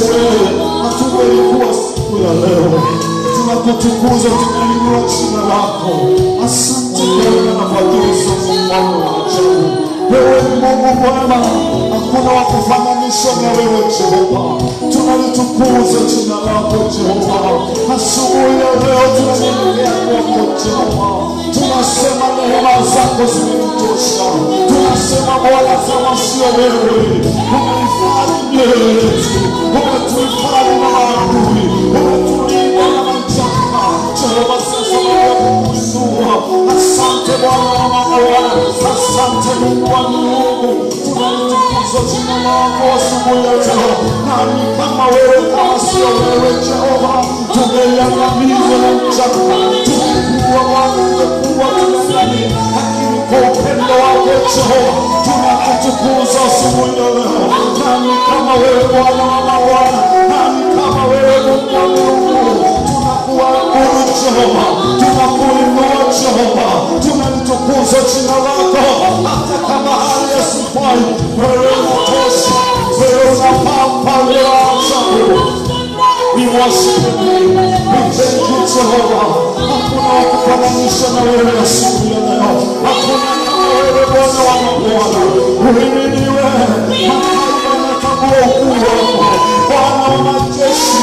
wewe, hatungelikuwa siku ya leo. Tunakutukuza, tunainua jina lako. Asante kwa wema na fadhili zako Mungu wa ajabu. Wewe ni Mungu mwema, hakuna wa kufananisha na wewe Jehova. Tunalitukuza jina lako Jehova. Asubuhi ya leo tunanyenyekea kwako Jehova. Tunasema neema zako zimetutosha. Tunasema Bwana, kama sio wewe, umehifadhi mioyo yetu, umetuhifadhi na maadui, umetulinda na majanga. Jehova, sasa tunakuinua. Asante Bwana wa mabwana, asante Mungu wa miungu. Tunalitukuza jina lako asubuhi ya leo. Nani kama wewe, kama sio wewe Jehova? Tungeangamizwa na majanga. Tungekuwa Bwana, tungekuwa tunadhani, lakini kwa upendo wako Jehova tunakutukuza asubuhi ya leo. Nani kama wewe Bwana wa mabwana? Nani kama wewe Mungu wa miungu? Tunakuabudu Jehova, tunakuinua Jehova, tunalitukuza jina lako. Hata kama hali hasifai, wewe unatosha, wewe unapamba leo ajabu. We worship you, we thank you Jehova. Hakuna wa kufananisha na wewe asubuhi ya leo. Hakuna kama wewe Bwana wa mabwana. Uhimidiwe, mataifa yanatambua ukuu wako. Bwana wa majeshi,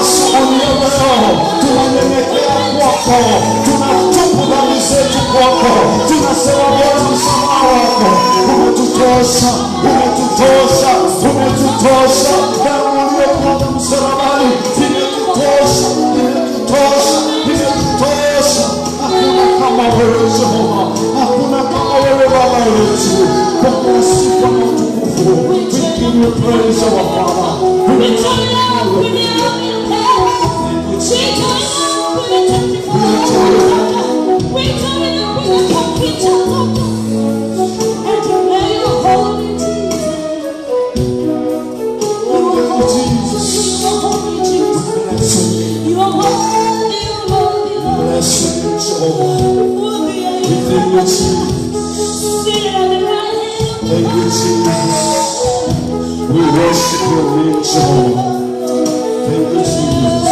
asubuhi ya leo tunanyenyekea kwako, tunatubu dhambi zetu kwako. Tunasema Bwana, msamaha wako umetutosha, umetutosha, umetutosha. Damu uliyomwaga msalabani imetutosha, imetutosha, imetutosha. Hakuna kama wewe Jehova, hakuna kama wewe Baba yetu. Pokea sifa na utukufu. We give you praise, our Father. We turn up with the thank you, Jesus. We worship your name, Jehovah. Thank you, Jesus.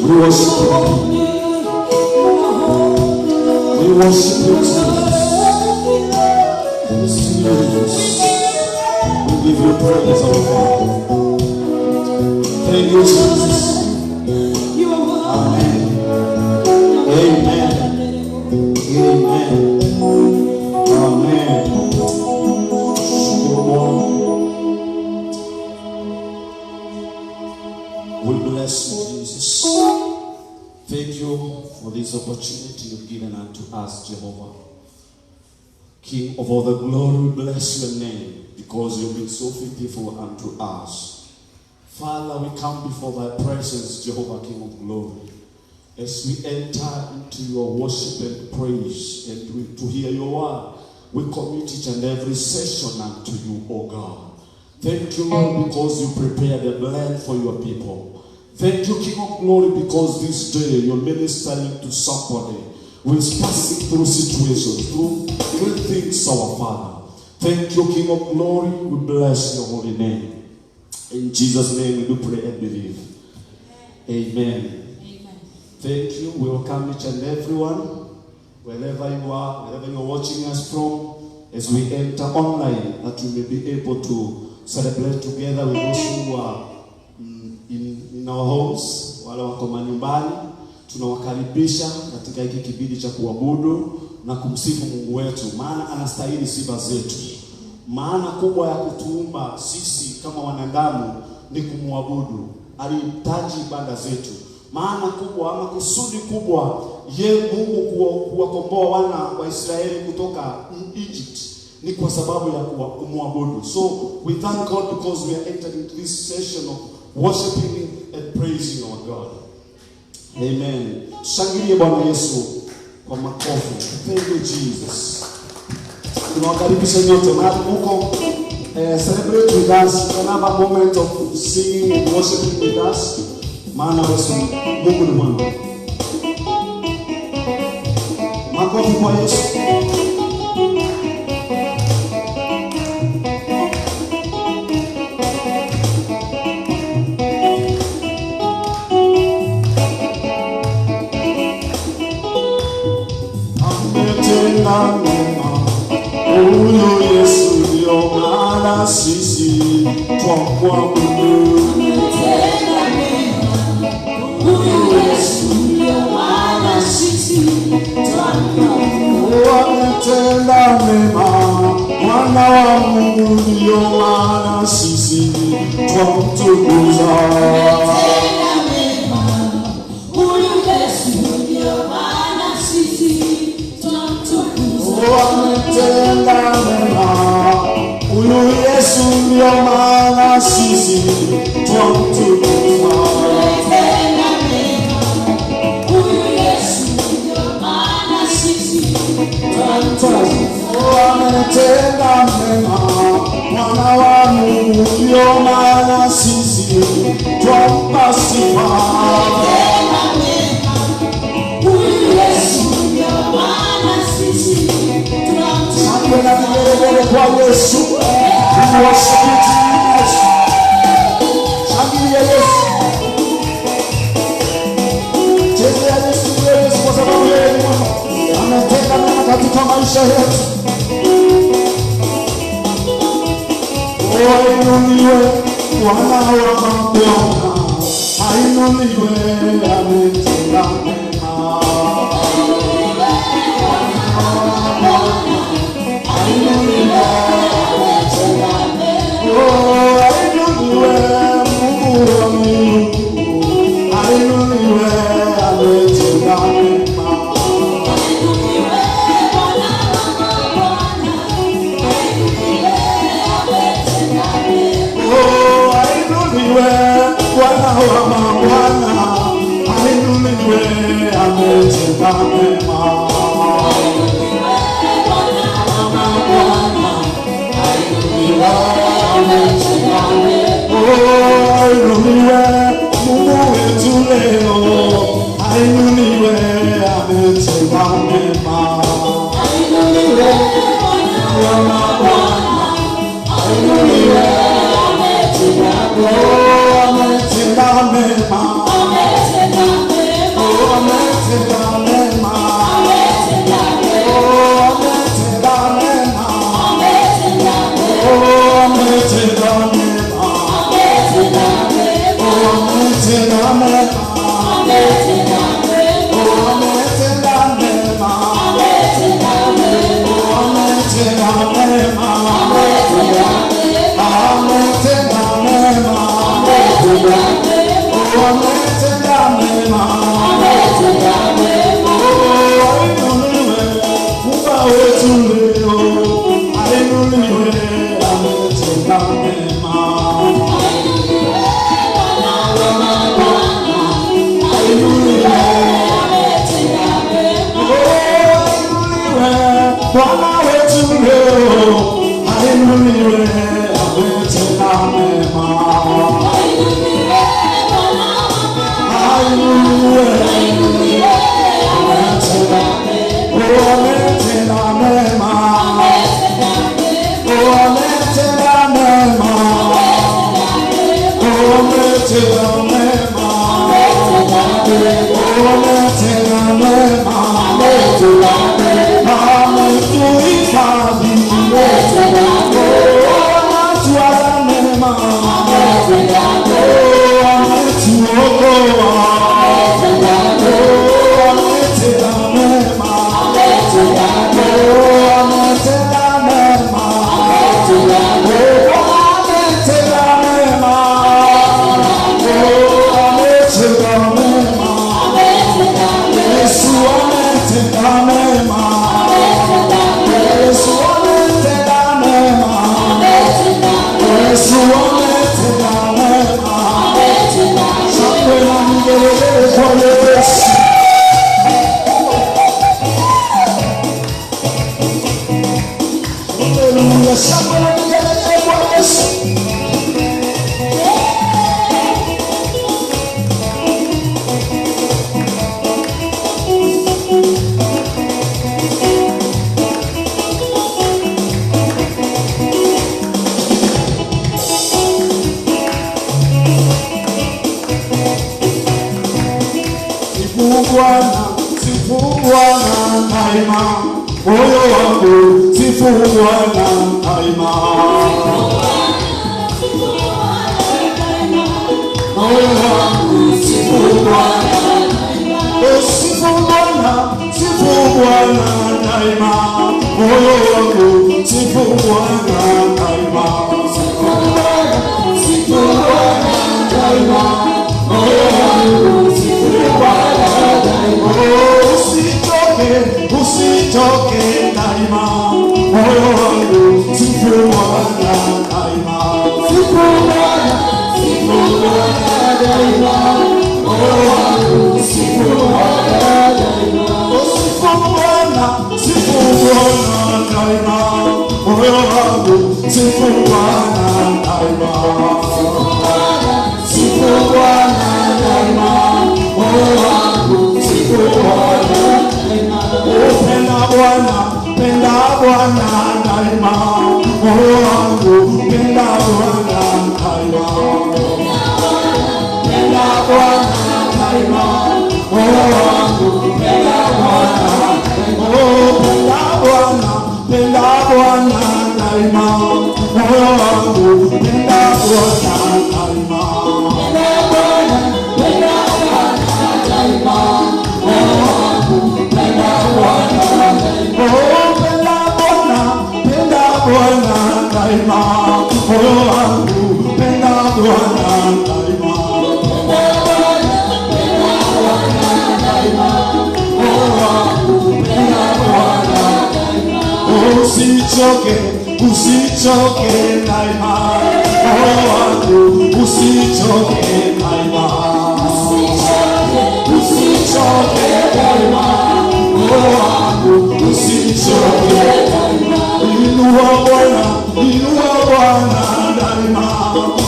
We worship you. We worship you, Jesus. We give you praise, our Father. Thank you, Jesus. Amen. Amen. Amen. Amen. We bless you, Jesus. Thank you for this opportunity you've given unto us, Jehovah. King of all the glory, we bless your name because you've been so faithful unto us. Father, we come before thy presence, Jehovah, King of glory. As we enter into your worship and praise and to hear your word, we commit each and every session unto you, O God. Thank you, Lord, because you prepared the land for your people. Thank you, King of glory, because this day you're ministering to somebody who is passing through situations, through great things, our Father. Thank you, King of glory. We bless your holy name. In Jesus' name we do pray and believe. Amen. Thank you. We welcome each and everyone, wherever you are, wherever you're watching us from, as we enter online, that we may be able to celebrate together with those who are in our homes, wale wako manyumbani. Tunawakaribisha katika hiki kipindi cha kuabudu na kumsifu Mungu wetu, maana anastahili sifa zetu. Maana kubwa ya kutuumba sisi kama wanadamu ni kumwabudu. Alihitaji ibada zetu. Maana kubwa ama kusudi kubwa Mungu kuwakomboa wana wa Israeli kutoka Egypt ni kwa sababu ya kumwabudu. So we thank God because we are entering into this session of worshiping and praising our God. Amen. Shangilie Bwana Yesu kwa makofi. Thank you, Jesus. Tunawakaribisha nyote mahali huko. Celebrate with us. Another moment of singing and worshiping with us. Maana Yesu Mungu ni mwema. Makofi kwa Yesu. kumwabudu. Ametenda mema, Mwana wa Mungu, ndio maana sisi twamtukuza. Ametenda mema, huyu Yesu ndio maana sisi twamtukuza. Ametenda mema, Mwana wa Mungu, ndio maana sisi twampa sifa. Shangwe na vigelegele kwa Yesu. Shangilia Yesu. Chezea Yesu kwa sababu yeye ni mwema. Ametenda mema katika maisha yetu. Ainuliwe Bwana wa mabwana, ainuliwe, ametenda mema. Ainuliwe Mungu wa miungu, ainuliwe, ametenda mema. Ainuliwe Bwana wa mabwana, ainuliwe, ametenda mema. Ainuliwe Mungu wetu leo, ainuliwe, ametenda mema. Ainuliwe Bwana wa mabwana, ainuliwe, ametenda mema. Ametenda mema. Bwana wetu leo, ainuliwe, ametenda mema. Ainuliwe Bwana wa mabwana, ainuliwe, ametenda mema. Ametenda mema. Ametenda mema. Ametenda mema. Ametenda mema. Ametuhifadhi, anatuwala mema, ametuokoa, ametenda mema, ametenda mema, ametenda mema, ametenda mema, Yesu ametenda mema. Yesu ametenda mema. Yesu ametenda mema. Shangwe na vigelegele kwa Yesu. Haleluya, shangwe na vigelegele kwa Yesu. Sifu Bwana daima, moyo wangu sifu Bwana daima. Sifu Bwana moyo wangu sifu Bwana daima. Sifu Bwana daima, moyo wangu sifu Bwana daima. Sifu Bwana daima, moyo wangu sifu Bwana daima. Usichoke daima, moyo wangu sifu Bwana daima. Sifu Bwana daima, moyo wangu sifu Bwana daima. Sifu Bwana daima, moyo wangu sifu Bwana daima. Sifu Bwana daima, moyo wangu sifu Bwana daima. Penda Bwana daima, moyo wangu penda Bwana daima. Penda Bwana daima, moyo wangu penda Bwana daima. Penda Bwana daima, moyo wangu penda Bwana daima. Penda Bwana daima, moyo wangu penda Bwana daima. Penda Bwana daima, moyo wangu penda Bwana daima. Usichoke daima, moyo wangu usichoke daima. Usichoke daima, moyo wangu usichoke daima. Inua Bwana daima,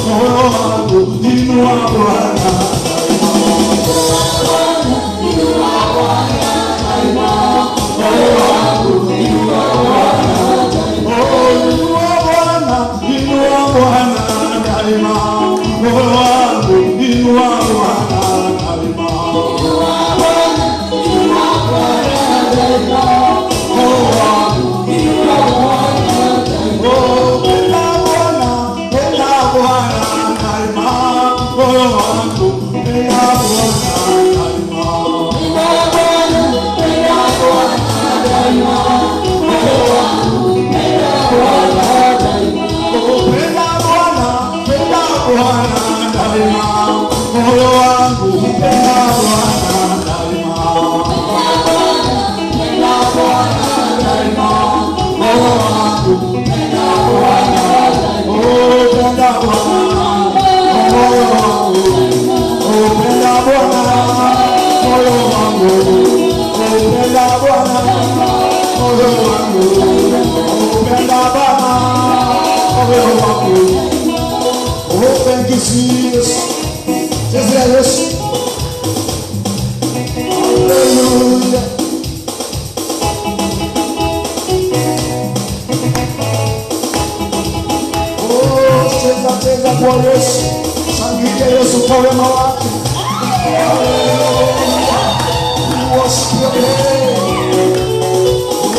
moyo wangu inua Bwana daima. Inua Bwana daima, moyo wangu inua Bwana daima. Inua Bwana daima, moyo wangu inua Bwana daima. Inua Bwana daima, moyo wangu inua Bwana daima. Penda Bwana daima, moyo wangu penda Bwana daima. Penda Bwana daima, moyo wangu penda Bwana daima. Penda Bwana daima, moyo wangu penda Bwana daima. Penda Bwana daima, moyo wangu penda Bwana daima. Penda Bwana, moyo wangu, penda Bwana, moyo wangu, penda Bwana, moyo wangu, penda Bwana, moyo wangu. Oh, thank you, Jesus. Just like this. Hallelujah. Oh, cheza kwa Yesu. Shangilia Yesu kwa wema wake. Hallelujah. Worship your name. Oh,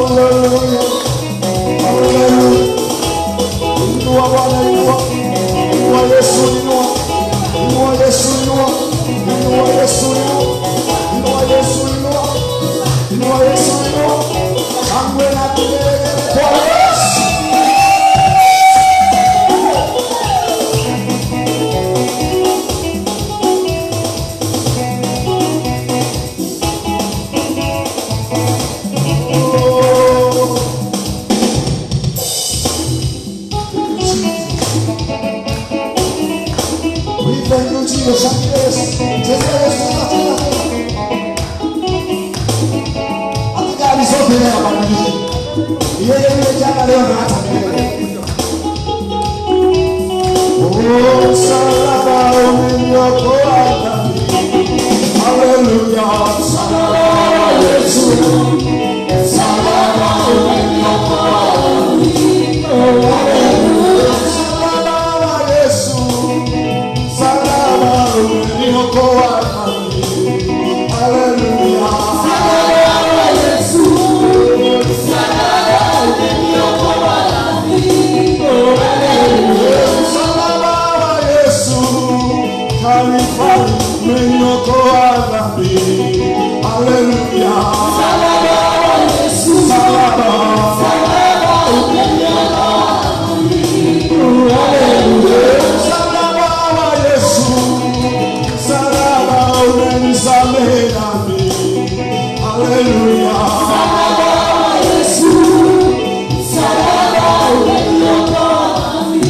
hallelujah. Hallelujah. Inua Bwana, inua Yesu, inua Yesu, inua Yesu, inua Yesu, inua Yesu, shangwe na kelele kwa Yesu. Thank you, Jesus. Hakika alizote abadiliki. Yeye yule jana leo na hata milele. Oh, salama umeniokoa dhambi. Hallelujah. Salama Yesu. Salama umeniokoa dhambi. Hallelujah. Salama Yesu. Salama umeniokoa dhambi. Hallelujah. Salama Yesu. Salama umeniokoa dhambi. Hallelujah. Salama Yesu. Kalvari, umeniokoa dhambi. Haleluya. Salaba wa Yesu, salaba umeniokoa dhambi. Haleluya. Salaba wa Yesu, salaba umenisamehe dhambi. Haleluya. Salaba wa Yesu, salaba umeniokoa dhambi.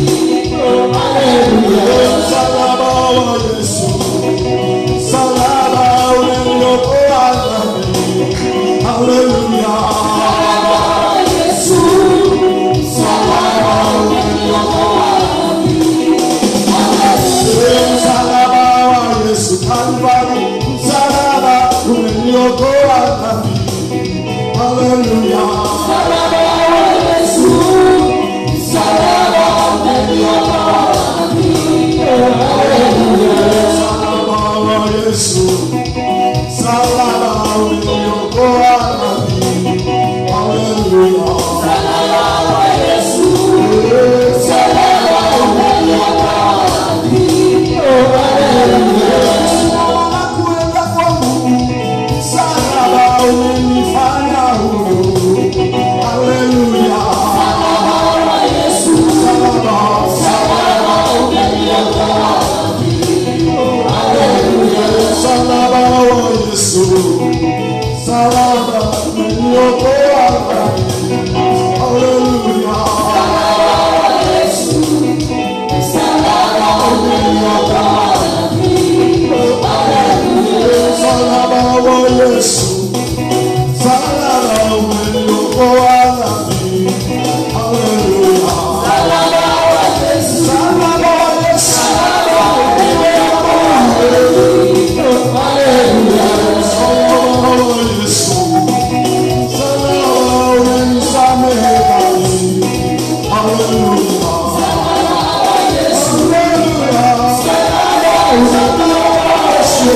Haleluya. Salaba wa Yesu, salaba umeniokoa dhambi. Haleluya. Salaba wa Yesu, salaba umeniokoa dhambi. Haleluya. Salaba wa Yesu, Kalvari, salaba umeniokoa dhambi. Haleluya. Salaba wa Yesu, salaba umeniokoa dhambi. Haleluya. Salaba wa Yesu, salaba umeniokoa dhambi. Haleluya. Salaba wa Yesu, salaba umeniokoa dhambi. Haleluya. Nakuenda kwangu, salaba umenifanya huru. Haleluya. Salaba wa Yesu, salaba umeniokoa dhambi. Haleluya. Salaba wa Yesu, salaba umeniokoa dhambi. Haleluya. Salaba wa Yesu, salaba umeniokoa dhambi. Haleluya. Salaba wa Yesu, salaba umeniokoa dhambi. Haleluya. Salaba wa Yesu, salaba wa Yesu, salaba umeniokoa dhambi. Haleluya. Salaba wa Yesu, salaba umenisamehe dhambi. Haleluya. Salaba wa Yesu, haleluya. Salaba umeniokoa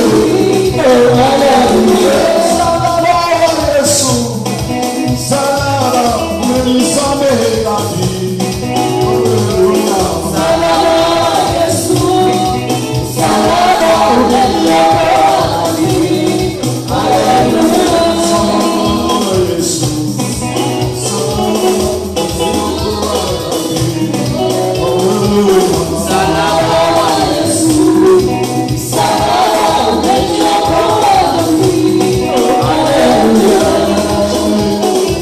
dhambi. Haleluya. Salaba wa Yesu, salaba umenisamehe dhambi. Haleluya. Salaba wa Yesu, salaba umeniokoa dhambi. Haleluya. Salaba wa Yesu, salaba umeniokoa dhambi. Haleluya. Salaba wa Yesu, salaba umeniokoa dhambi. Haleluya.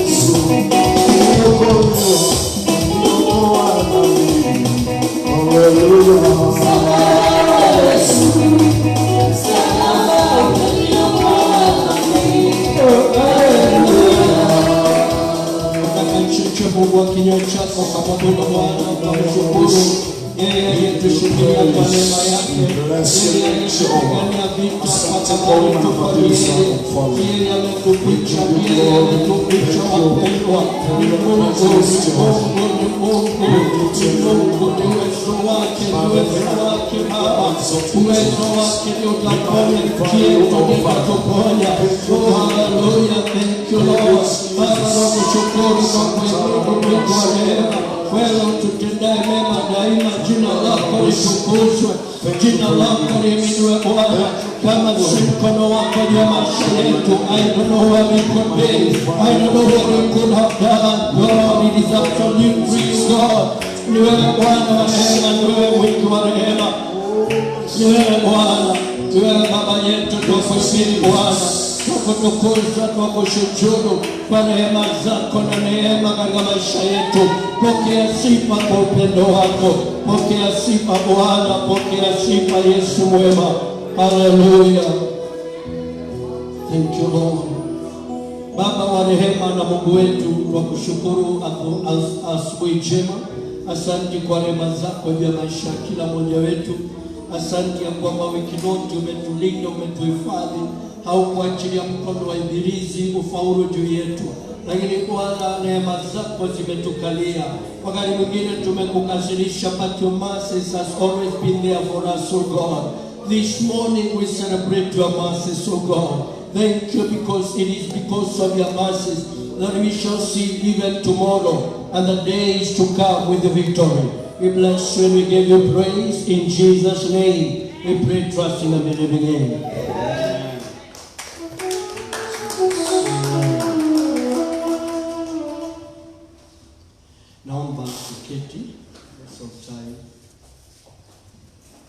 Yesu, umeniokoa dhambi. Haleluya. Salaba wa Yesu, salaba umeniokoa dhambi. Nataka mshike Mungu wa kinywa chako kama Bwana Bwana kumshukuru yeye aliyetushikilia kwa neema yake, yeye aliyetupigania vita mpaka alitufariji, yeye ametuficha, yeye ametuficha wapendwa. Ni Mungu, ni uwezo wake, ni uwezo wake Baba, uwezo wake ndio utaponya kieto kikatuponya. Oh, hallelujah, thank you Lord. Baba nakushukuru kwa kuinuka Mungu wa rehema, wewe ututendaye mema daima. Jina lako litukuzwe, jina lako lihimidiwe Bwana. Kama si mkono wako juu ya maisha yetu, I don't know where we could be, I don't know what we could have done. God, it is absolutely you God. Ni wewe Bwana wa rehema, ni wewe mwingi wa rehema, ni wewe Bwana, ni wewe Baba yetu. Tukusifu Bwana, tukutukuza, tukushujudu kwa rehema zako na neema katika maisha yetu. Pokea sifa kwa upendo wako, pokea sifa Bwana, pokea sifa Yesu mwema. Haleluya. Thank you Lord. Baba wa rehema na Mungu wetu, tukushukuru asubuhi njema. Asante kwa rehema zako juu ya maisha ya kila mmoja wetu. Asante ya kwamba wiki yote umetulinda, umetuhifadhi, haukuachilia mkono wa ibilisi ufaulu juu yetu. Lakini Bwana, neema zako zimetukalia. Wakati mwingine tumekukasirisha, but your mercy has always been there for us, oh God. This morning we celebrate your mercy, oh God. Thank you, because it is because of your mercies that we shall see even tomorrow and the days to come with the victory. We bless you and we give you praise in Jesus' name. We pray, trusting and believing in. Naomba tuketi of time.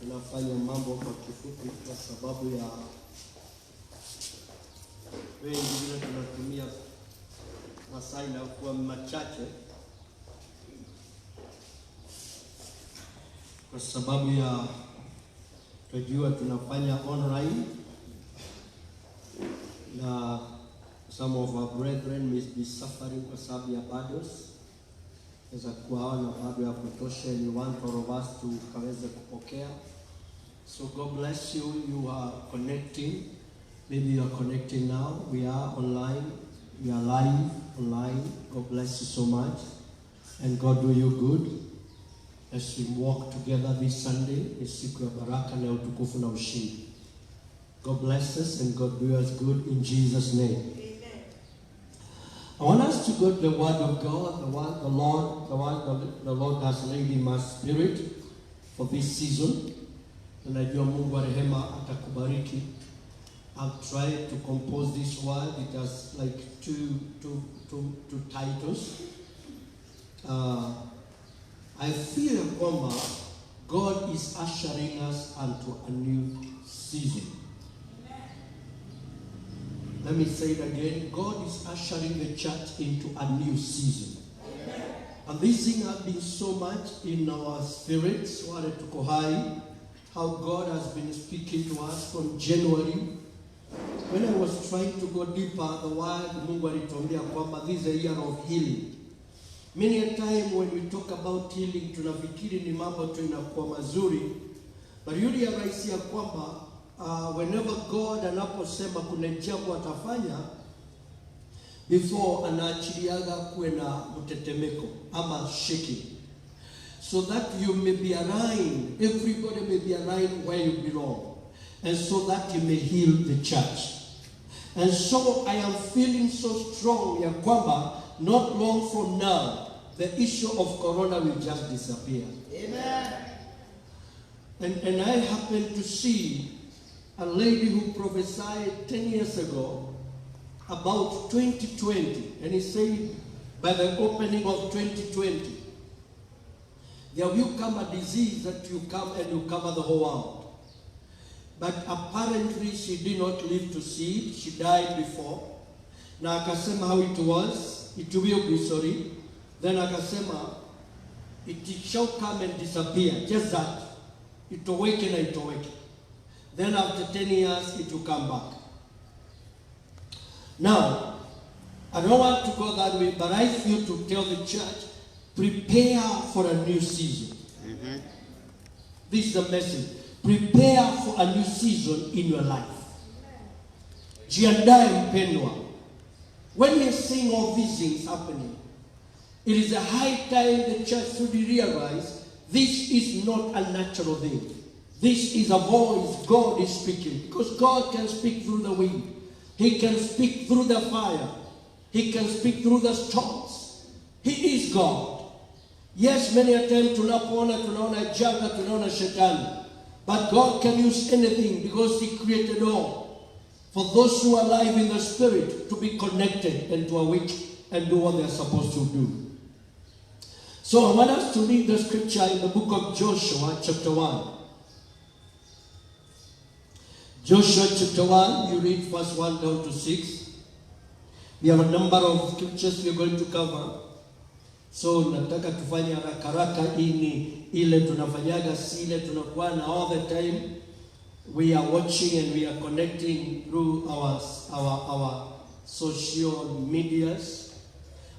Tunafanya mambo kwa kifupi kwa sababu ya wengi vile tunatumia masaa inakuwa machache kwa sababu ya tujua tunafanya online na some of our brethren may be suffering kwa sababu ya burdens. As kuwa na bado ya kutosha, you want all of us to kaweze kupokea. So God bless you. You are connecting. Maybe you are connecting now. We are online. We are live online. God bless you so much. And God do you good. As we walk together this Sunday, ni siku ya baraka na utukufu na ushindi. God bless us and God do us good in Jesus' name. I want us to go to the Word of God, the Lord has laid in my spirit for this season. And I know Mungu wa rehema atakubariki. I've tried to compose this word. It has like two titles. I feel kwamba God is ushering us onto a new season. Let me say it again. God is ushering the church into a new season. Amen. And this thing has been so much in our spirits, how God has been speaking to us from January. When I was trying to go deeper, the word Mungu alituambia kwamba this is a year of healing. Many a time when we talk about healing, tunafikiri ni mambo tu inakuwa mazuri. But you realize ya kwamba whenever God anaposema kuna jambo atafanya, before anaachiliaga kuwe na mtetemeko ama shaking, so that you may be aligned, everybody may be aligned where you belong, and so that you may heal the church. And so I am feeling so strong ya kwamba not long from now the issue of corona will just disappear. Amen. And I happen to see a lady who prophesied 10 years ago about 2020, and he said by the opening of 2020 there will come a disease that will come and will cover the whole world. But apparently she did not live to see it. She died before. Na akasema how it was, it will be sorry. Then akasema it shall come and disappear, just that. It will awaken and it will awaken. Then after 10 years, it will come back. Now, I don't want to go that way, but I feel to tell the church, prepare for a new season. Mm-hmm. This is the message. Prepare for a new season in your life. Jiandae mpendwa. When we are seeing all these things happening, it is a high time the church should realize this is not a natural thing. This is a voice God is speaking, because God can speak through the wind. He can speak through the fire. He can speak through the storms. He is God. Yes, many a time tunaona janga, tunaona shetani. But God can use anything because He created all. For those who are alive in the Spirit to be connected and to awake and do what they are supposed to do. So I want us to read the scripture in the book of Joshua chapter 1. Joshua chapter 1, you read verse 1 down to 6. We have a number of scriptures we are going to cover. So nataka tufanye haraka ini ile tunafanyaga sile tunakuwa na all the time. We are watching and we are connecting through our social medias.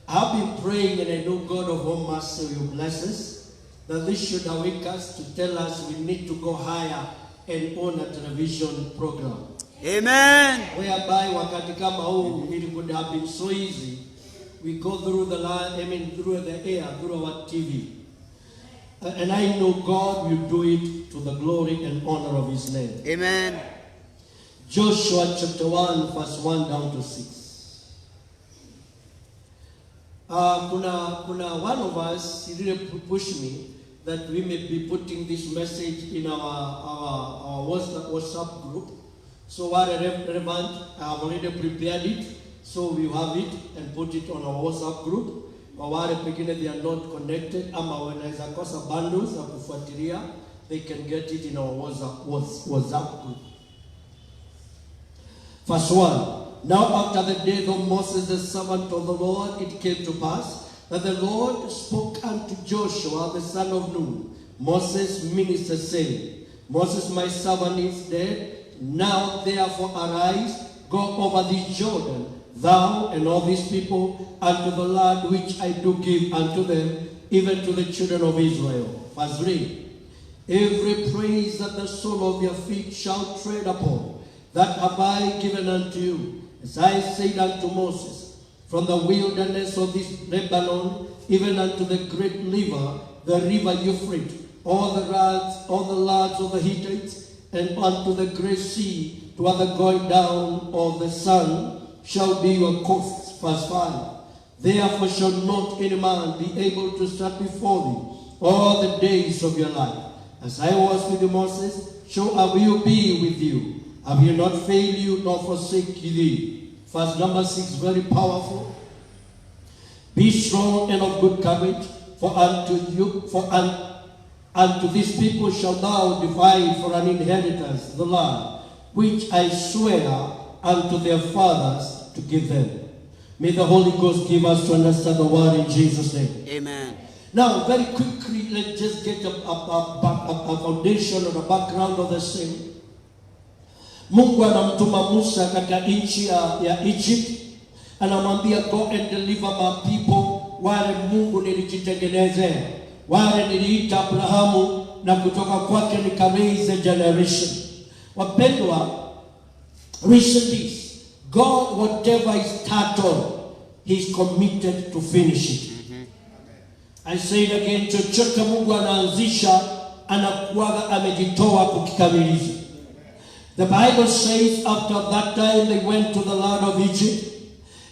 I've been praying, and I know God of all mercy will bless us, that this should awake us to tell us we need to go higher and own a television program. Amen. Whereby wakati kama huu, it would have been so easy. We go through the line, through the air, through our TV. And I know God will do it to the glory and honor of His name. Amen. Joshua chapter 1, verse 1 down to 6. Kuna one of us, he really pushed me that we may be putting this message in our WhatsApp group. So while relevant, I have already prepared it, so we have it and put it on our WhatsApp group. Wale pengine they are not connected, ama wanaweza kosa bundles za kufuatilia, they can get it in our WhatsApp group. Verse 1. Now after the death of Moses, the servant of the Lord, it came to pass that the Lord spoke unto Joshua, the son of Nun, Moses' minister, saying, Moses, my servant, is dead. Now therefore arise, go over this Jordan, thou and all these people, unto the land which I do give unto them, even to the children of Israel. Verse 3. Every praise that the sole of your feet shall tread upon, that have I given unto you, as I said unto Moses, from the wilderness of this Lebanon, even unto the great river, the river Euphrates, all the lands of the Hittites, and unto the great sea, to the going down of the sun, shall be your coast. Verse 5. Therefore shall not any man be able to stand before thee all the days of your life. As I was with Moses, so I will be with you. I will not fail you nor forsake thee. Verse number 6, very powerful. Be strong and of good courage, for unto these people shalt thou divide for an inheritance the land which I swear unto their fathers to give them. May the Holy Ghost give us to understand the word in Jesus' name. Amen. Now, very quickly, let's just get a foundation or a background of the same. Mungu anamtuma Musa katika nchi ya Egypt. Anamwambia, go and deliver my people. Wale Mungu nilijitengenezea. Wale niliita Abrahamu na kutoka kwake nika raise a generation. Wapendwa, listen this. God, whatever is started, He's committed to finish it. I say it again, chochote Mungu anaanzisha, anakuwaga amejitoa kukikamilisha. The Bible says after that time they went to the land of Egypt,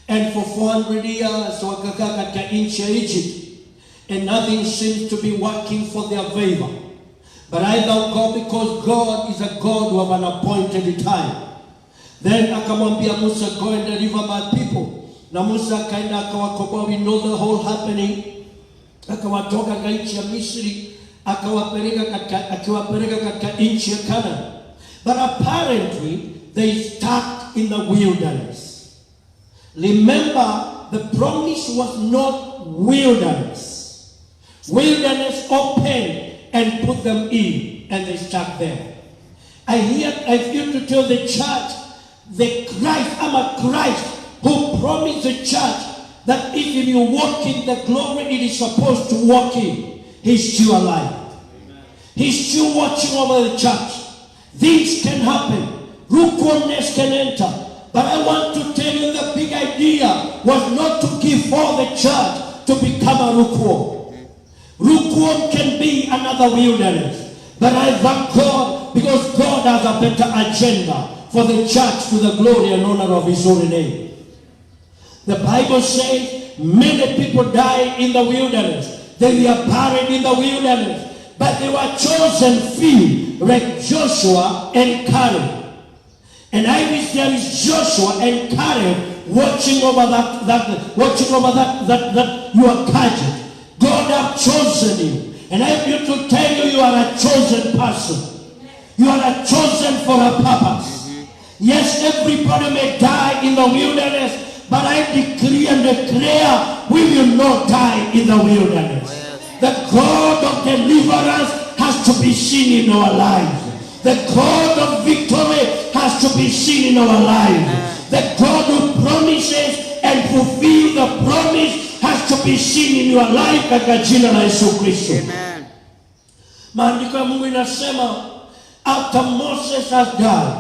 and for 400 years wakakaa katika nchi ya Egypt, and nothing seems to be working for their favor. But I thank God, because God is a God of an appointed time. Then akamwambia Musa, go and deliver my people. Na Musa akaenda akawakomboa. We know the whole happening. Akawatoka katika nchi ya Misri, akiwapeleka katika nchi ya Canaan. But apparently they stuck in the wilderness. Remember, the promise was not wilderness. Wilderness opened and put them in, and they stuck there. I feel to tell the church, the Christ who promised the church that if you walk in the glory it is supposed to walk in, He's still alive. Amen. He's still watching over the church. Things can happen. Lukewarmness can enter. But I want to tell you, the big idea was not to give for the church to become a lukewarm. Lukewarm can be another wilderness. But I thank God, because God has a better agenda for the church, to the glory and honor of His holy name. The Bible says many people died in the wilderness. They were buried in the wilderness. But they were chosen few, like Joshua and Caleb. And I wish there is Joshua and Caleb watching over that your gadget. God have chosen you. And I have you to tell you, you are a chosen person. You are a chosen for a purpose. Yes, everybody may die in the wilderness, but I decree and declare, we will not die in the wilderness. The God of deliverance has to be seen in our lives. The God of victory has to be seen in our lives. The God who promises and fulfills the promise has to be seen in your life, katika jina la Yesu Kristo. Amen. Maandiko ya Mungu inasema, after Moses has died,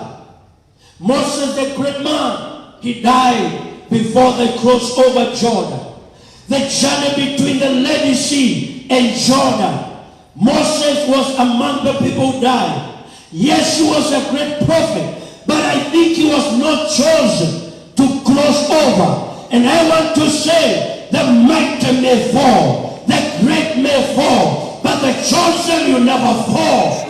Moses the great man, he died before they crossed over Jordan. The journey between the Red Sea and Jordan, Moses was among the people who died. Yes, he was a great prophet, but I think he was not chosen to cross over. And I want to say, the mighty may fall, the great may fall, but the chosen will never fall.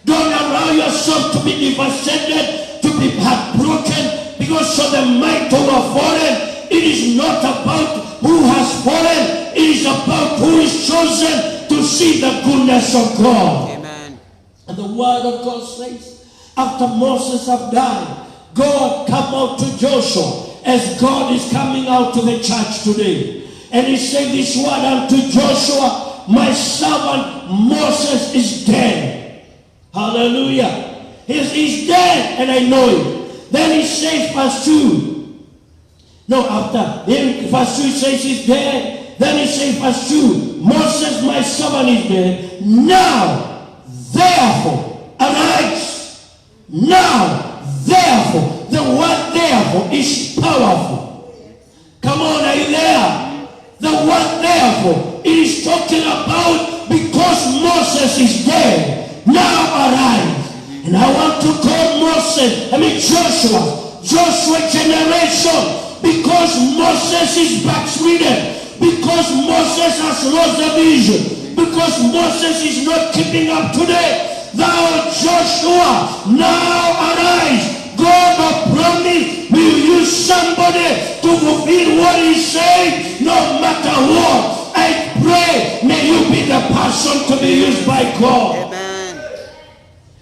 Don't allow yourself to be devastated, to be heartbroken because of the might who have fallen. It is not about who has fallen. It is about who is chosen to see the goodness of God. Amen. And the word of God says, after Moses have died, God come out to Joshua as God is coming out to the church today. And he said this word unto Joshua, my servant Moses is dead. Hallelujah. He's dead and I know it. Then he says verse 2. No, after. Verse 2 says he's dead. Then he says verse 2. Moses my servant is dead. Now, therefore, arise. Now, therefore. The word therefore is powerful. Come on, are you there? The word therefore, it is talking about because Moses is dead. Now arise. And I want to call Joshua generation, because Moses is backslidden, because Moses has lost the vision, because Moses is not keeping up today. Thou Joshua, now arise. God of promise will use somebody to fulfill what he said, no matter what. I pray, may you be the person to be used by God. Amen.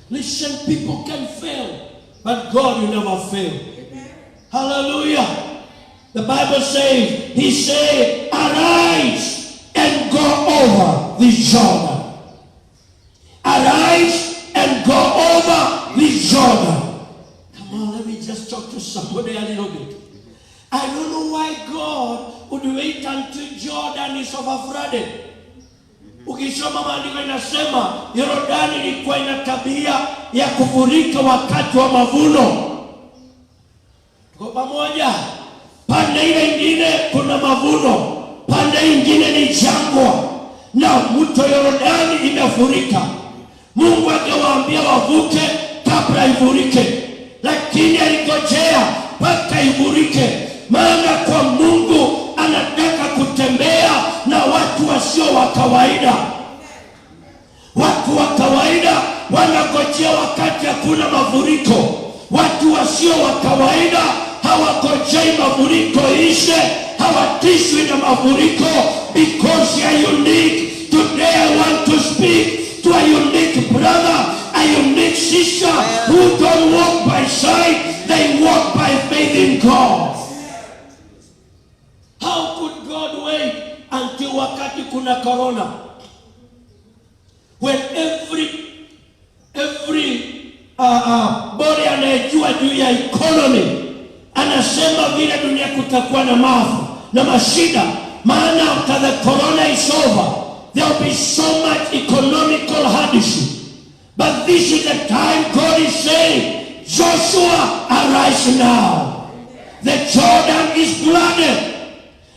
Listen, people can fail, but God will never fail. Amen. Hallelujah. The Bible says, he said, arise and go over the Jordan. Arise and go over the Jordan. Come on, let me just talk to somebody a little bit. I don't know why God would wait until Jordan is overflooded. Ukisoma maandiko inasema Yordani ilikuwa ina tabia ya kufurika wakati wa mavuno. Kwa pamoja, pande ile nyingine kuna mavuno, pande nyingine ni jangwa, na mto Yordani imefurika. Mungu akawaambia wavuke kabla ifurike, lakini aligojea mpaka ifurike. Maana kwa Mungu anataka kutembea na watu wasio wa kawaida. Watu wa kawaida wanagojea wakati hakuna mafuriko. Watu wasio wa kawaida hawagojei mafuriko ishe, hawatishwi na mafuriko, because you are unique. Today I want to speak to a unique brother, a unique sister who don't walk by sight, they walk by faith in God. How could God wait until wakati kuna corona? When every body anayejua juu ya economy anasema vile dunia kutakuwa na maafa na mashida, maana after the corona is over there will be so much economical hardship. But this is the time God is saying, Joshua, arise now. The Jordan is flooded.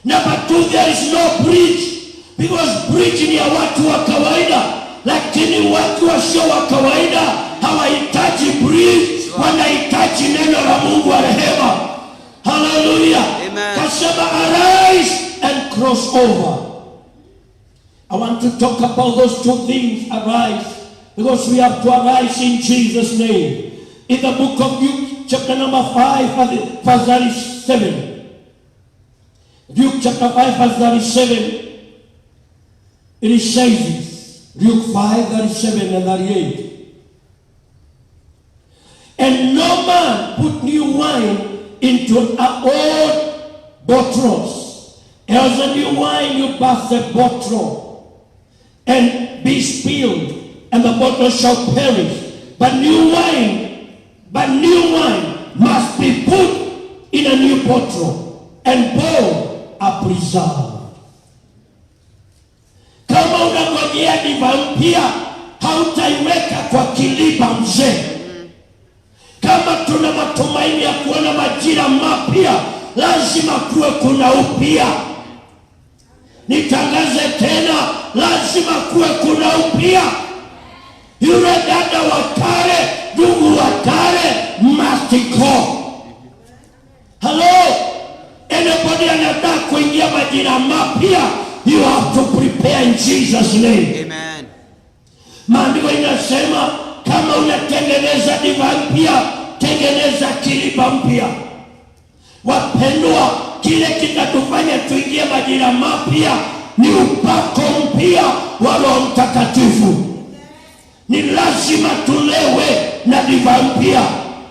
Number 2, there is no bridge, because bridge ni ya watu wa kawaida, lakini watu wasio wa kawaida hawahitaji bridge, wanahitaji neno la Mungu wa rehema. Hallelujah. Kasema arise and cross over. I want to talk about those two things, arise, because we have to arise in Jesus' name. In the book of Luke, chapter number 5, verse 37. Luke chapter 5, verse 37. It says this. Luke 5, 37 and 38. And no man put new wine into an old bottles, else the new wine you burst the bottle, and be spilled, and the bottle shall perish. But new wine must be put in a new bottle, and both are preserved. Kama unangojea diva mpya, hautaiweka kwa kiliba mzee. Kama tuna matumaini ya kuona majira mapya, lazima kuwe kuna upya. Nitangaze tena, lazima kuwe kuna upya. Yule dada wa kale, ndugu wa kale, must go. Hello? Anybody anataka kuingia majira mapya, you have to prepare in Jesus' name. Amen. tengeneza divai mpya, tengeneza kiriba mpya. Wapendwa, kile kitatufanya tuingie majira mapya ni upako mpya wa Roho Mtakatifu. Ni lazima tulewe na divai mpya.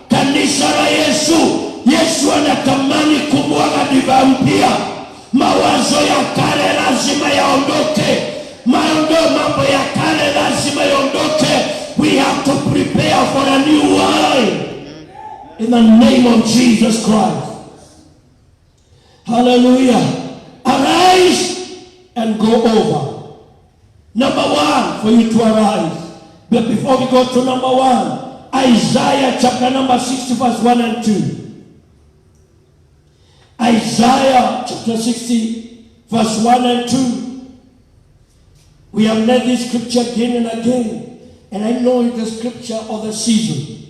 Kanisa la Yesu anatamani kumwaga divai mpya. Mawazo ya kale lazima yaondoke. Mambo ya kale lazima yaondoke. We have to prepare for a new wine in the name of Jesus Christ. Hallelujah. Arise and go over. Number one, for you to arise. But before we go to number one, Isaiah chapter number 60 verse 1 and 2. Isaiah chapter 60 verse 1 and 2. We have read this scripture again and again. And I know it's the scripture of the season.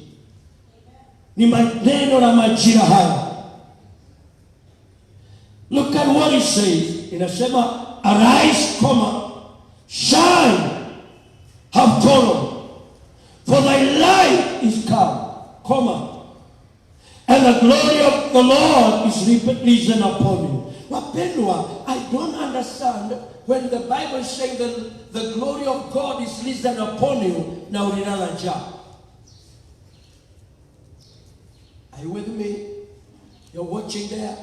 Ni maneno la majira haya. Look at what it says. Inasema, arise, shine, have total, for thy light is come, and the glory of the Lord is risen upon you. Wapendwa, I don't understand when the Bible is saying that the glory of God is risen upon you. Now ulilala njaa. Are you with me? You're watching there.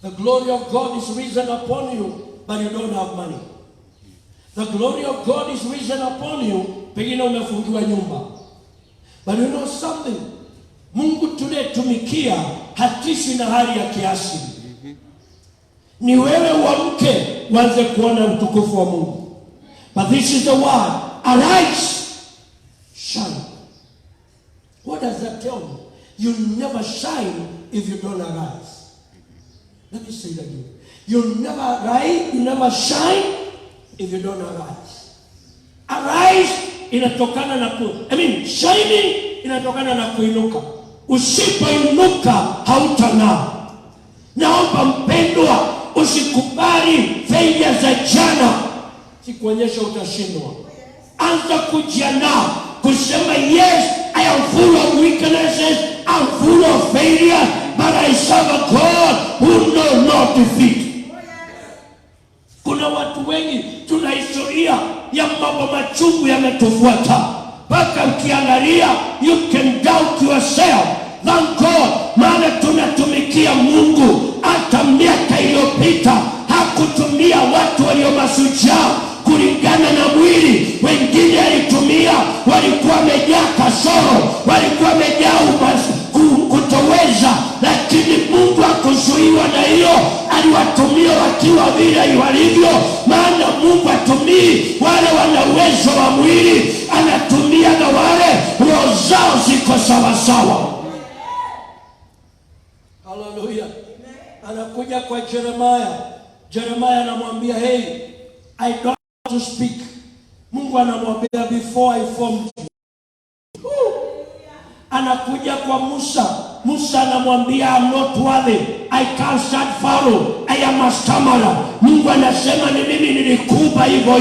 The glory of God is risen upon you, but you don't have money. The glory of God is risen upon you, pengine umefungiwa nyumba. But you know something? Mungu tunayetumikia hatishwi na hali ya kiasi. Ni wewe uamke uanze kuona utukufu wa Mungu. But this is the word. Arise, shine. What does that tell you? You never shine if you don't arise. Let me say that again. You never shine if you don't arise. Arise inatokana na shining inatokana na kuinuka. Usipoinuka hautang'aa. Naomba mpendwa, usikubali failure za jana sikuonyesha utashindwa. Anza kujiandaa kusema, yes, I am full of weaknesses, I'm full of failure, but I serve a God who knows not defeat. Kuna watu wengi tuna historia ya mambo machungu yametufuata. Mpaka ukiangalia, you can doubt yourself. Thank God, maana tunatumikia Mungu. Hata miaka iliyopita hakutumia watu walio mashujaa kulingana na mwili. Wengine alitumia walikuwa wamejaa kasoro, walikuwa wamejaa kutoweza, lakini Mungu hakuzuiwa na hiyo. Aliwatumia wakiwa vile walivyo, maana Mungu hatumii wale wana uwezo wa mwili, anatumia na wale roho zao ziko sawa sawa. Hallelujah. Anakuja kwa Jeremiah anamwambia, hey, I don't want to speak. Mungu anamwambia, before I formed you. Anakuja kwa Musa anamwambia, I'm not worthy, I can't start Pharaoh, I am a stammerer. Mungu anasema, ni mimi nilikupa hivyo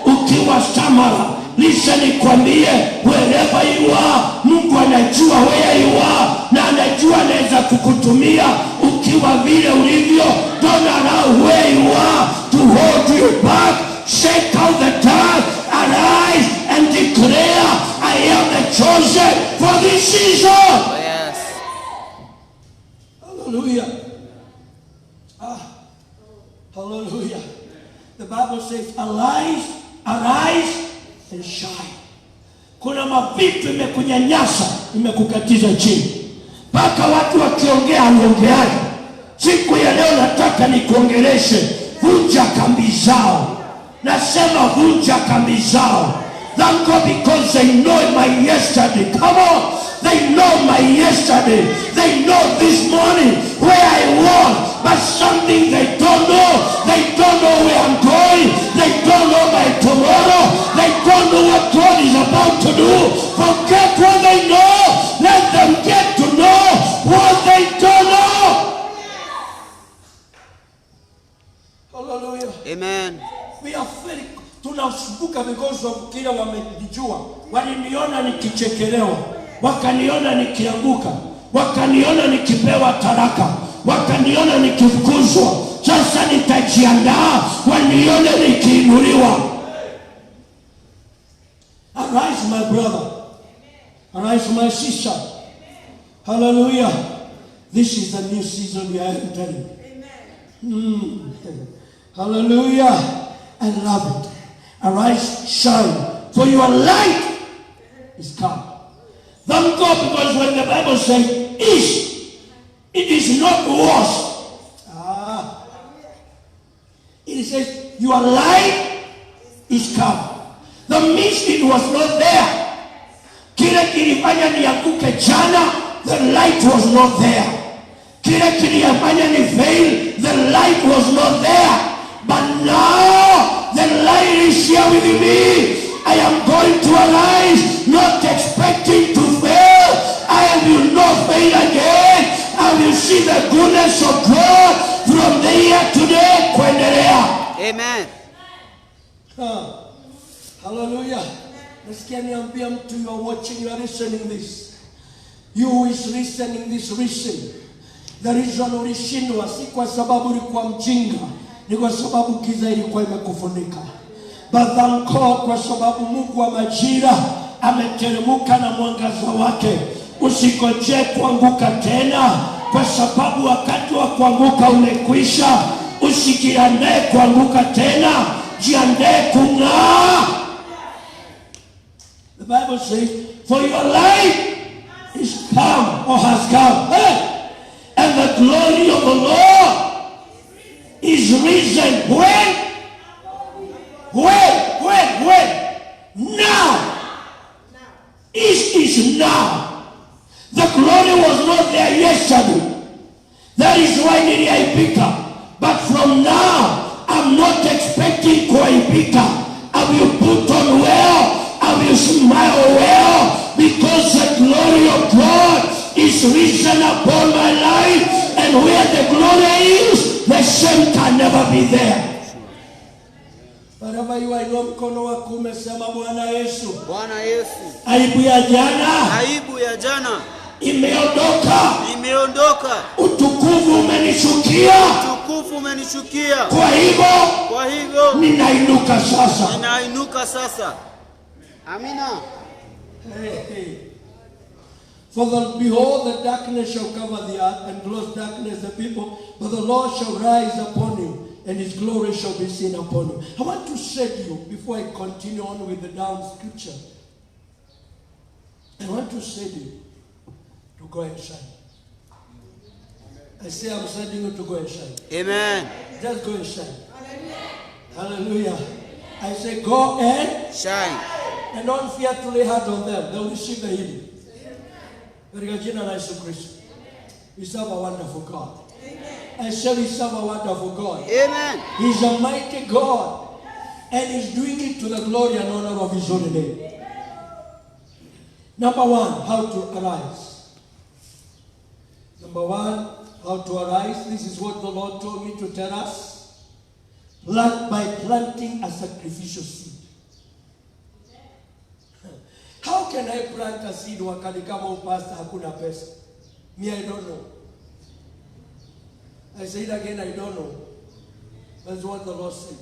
ukiwa stammerer. Listen, nikwambie, wherever you are, Mungu anajua where you are, na anajua anaweza kukutumia ukiwa vile ulivyo. Don't allow where you are to hold you back. Shake out the dark, arise and declare, I am the chosen for this season. Oh, yes. Hallelujah. Hallelujah. The Bible says, arise and shine. Kuna mavitu imekunyanyasa, imekukatiza chini. Mpaka watu wakiongea aliongeaje. Siku ya leo nataka nikuongeleshe, vunja kambi zao. Nasema vunja kambi zao. Thank God, because they know my yesterday. Come on. They know my yesterday. They know this morning where I was. But something they don't know. They don't know where I'm going. They don't know my tomorrow. They don't know what God is about to do. Forget what they know. Let them get to know what they don't know. Hallelujah. Amen. We are tunasumbuka because of kila wamejua. Waliniona nikichekelewa. wakaniona nikianguka, wakaniona nikipewa talaka, wakaniona nikifukuzwa. Sasa nitajiandaa wanione nikiinuliwa. Arise my brother, arise my sister. Hallelujah. This is the new season we are entering. Hallelujah. I love it. Arise, shine, for your light is come. Thank God, because when the Bible says is, it is not was. It says your light is come. The mist, it was not there. Kile kilifanya nianguke jana, the light was not there. Kile kilifanya ni fail, the light was not there. But now the light is here with me. I am going to arise, not expecting to fail. I will not fail again. I will see the goodness of God from the year today kuendelea. Amen. Hallelujah. Nasikia niambia mtu, you are watching, you are listening this. You who is listening this, listen. The reason ulishindwa si kwa sababu ulikuwa mjinga, ni kwa sababu giza ilikuwa imekufunika. But thank God, kwa sababu Mungu wa majira ameteremka na mwangaza wake. Usikojee kuanguka tena, kwa sababu wakati wa kuanguka umekwisha. Usijiandae kuanguka tena, jiandae kung'aa. The Bible says, for your light is come or has come. Hey! And the glory of the Lord is risen. When? Now. Is now. The glory was not there yesterday. That is why niliaibika. But from now, I'm not expecting kuaibika. I will put on well. I will smile well. Because the glory of God is risen upon my life. And where the glory is, the shame can never be there. Wherever you are, mkono wako umesema Bwana Yesu. Bwana Yesu. Aibu ya jana. Aibu ya jana imeondoka. Imeondoka. Utukufu umenishukia. Utukufu umenishukia. Kwa hivyo ninainuka sasa. Ninainuka sasa. Amina. Hey. For behold, the darkness shall cover the earth, and gross darkness the people, but the Lord shall rise upon you, and his glory shall be seen upon you. I want to say to you, before I continue on with the down scripture, I want to say to you, to go and shine. I say I'm sending you to go and shine. Amen. Just go and shine. Hallelujah. I say go and shine. And don't fear to lay hands on them. They will receive the healing. Katika jina la Yesu Kristo. We serve a wonderful God. I say we serve a wonderful God. Amen. He's a mighty God. And he's doing it to the glory and honor of his holy name. Number one, how to arise. Number one, how to arise. This is what the Lord told me to tell us. Plant by planting a sacrificial seed. How can I plant a seed wakati kama upasta hakuna pesa? Me, I don't know. I say it again, I don't know. That's what the Lord said.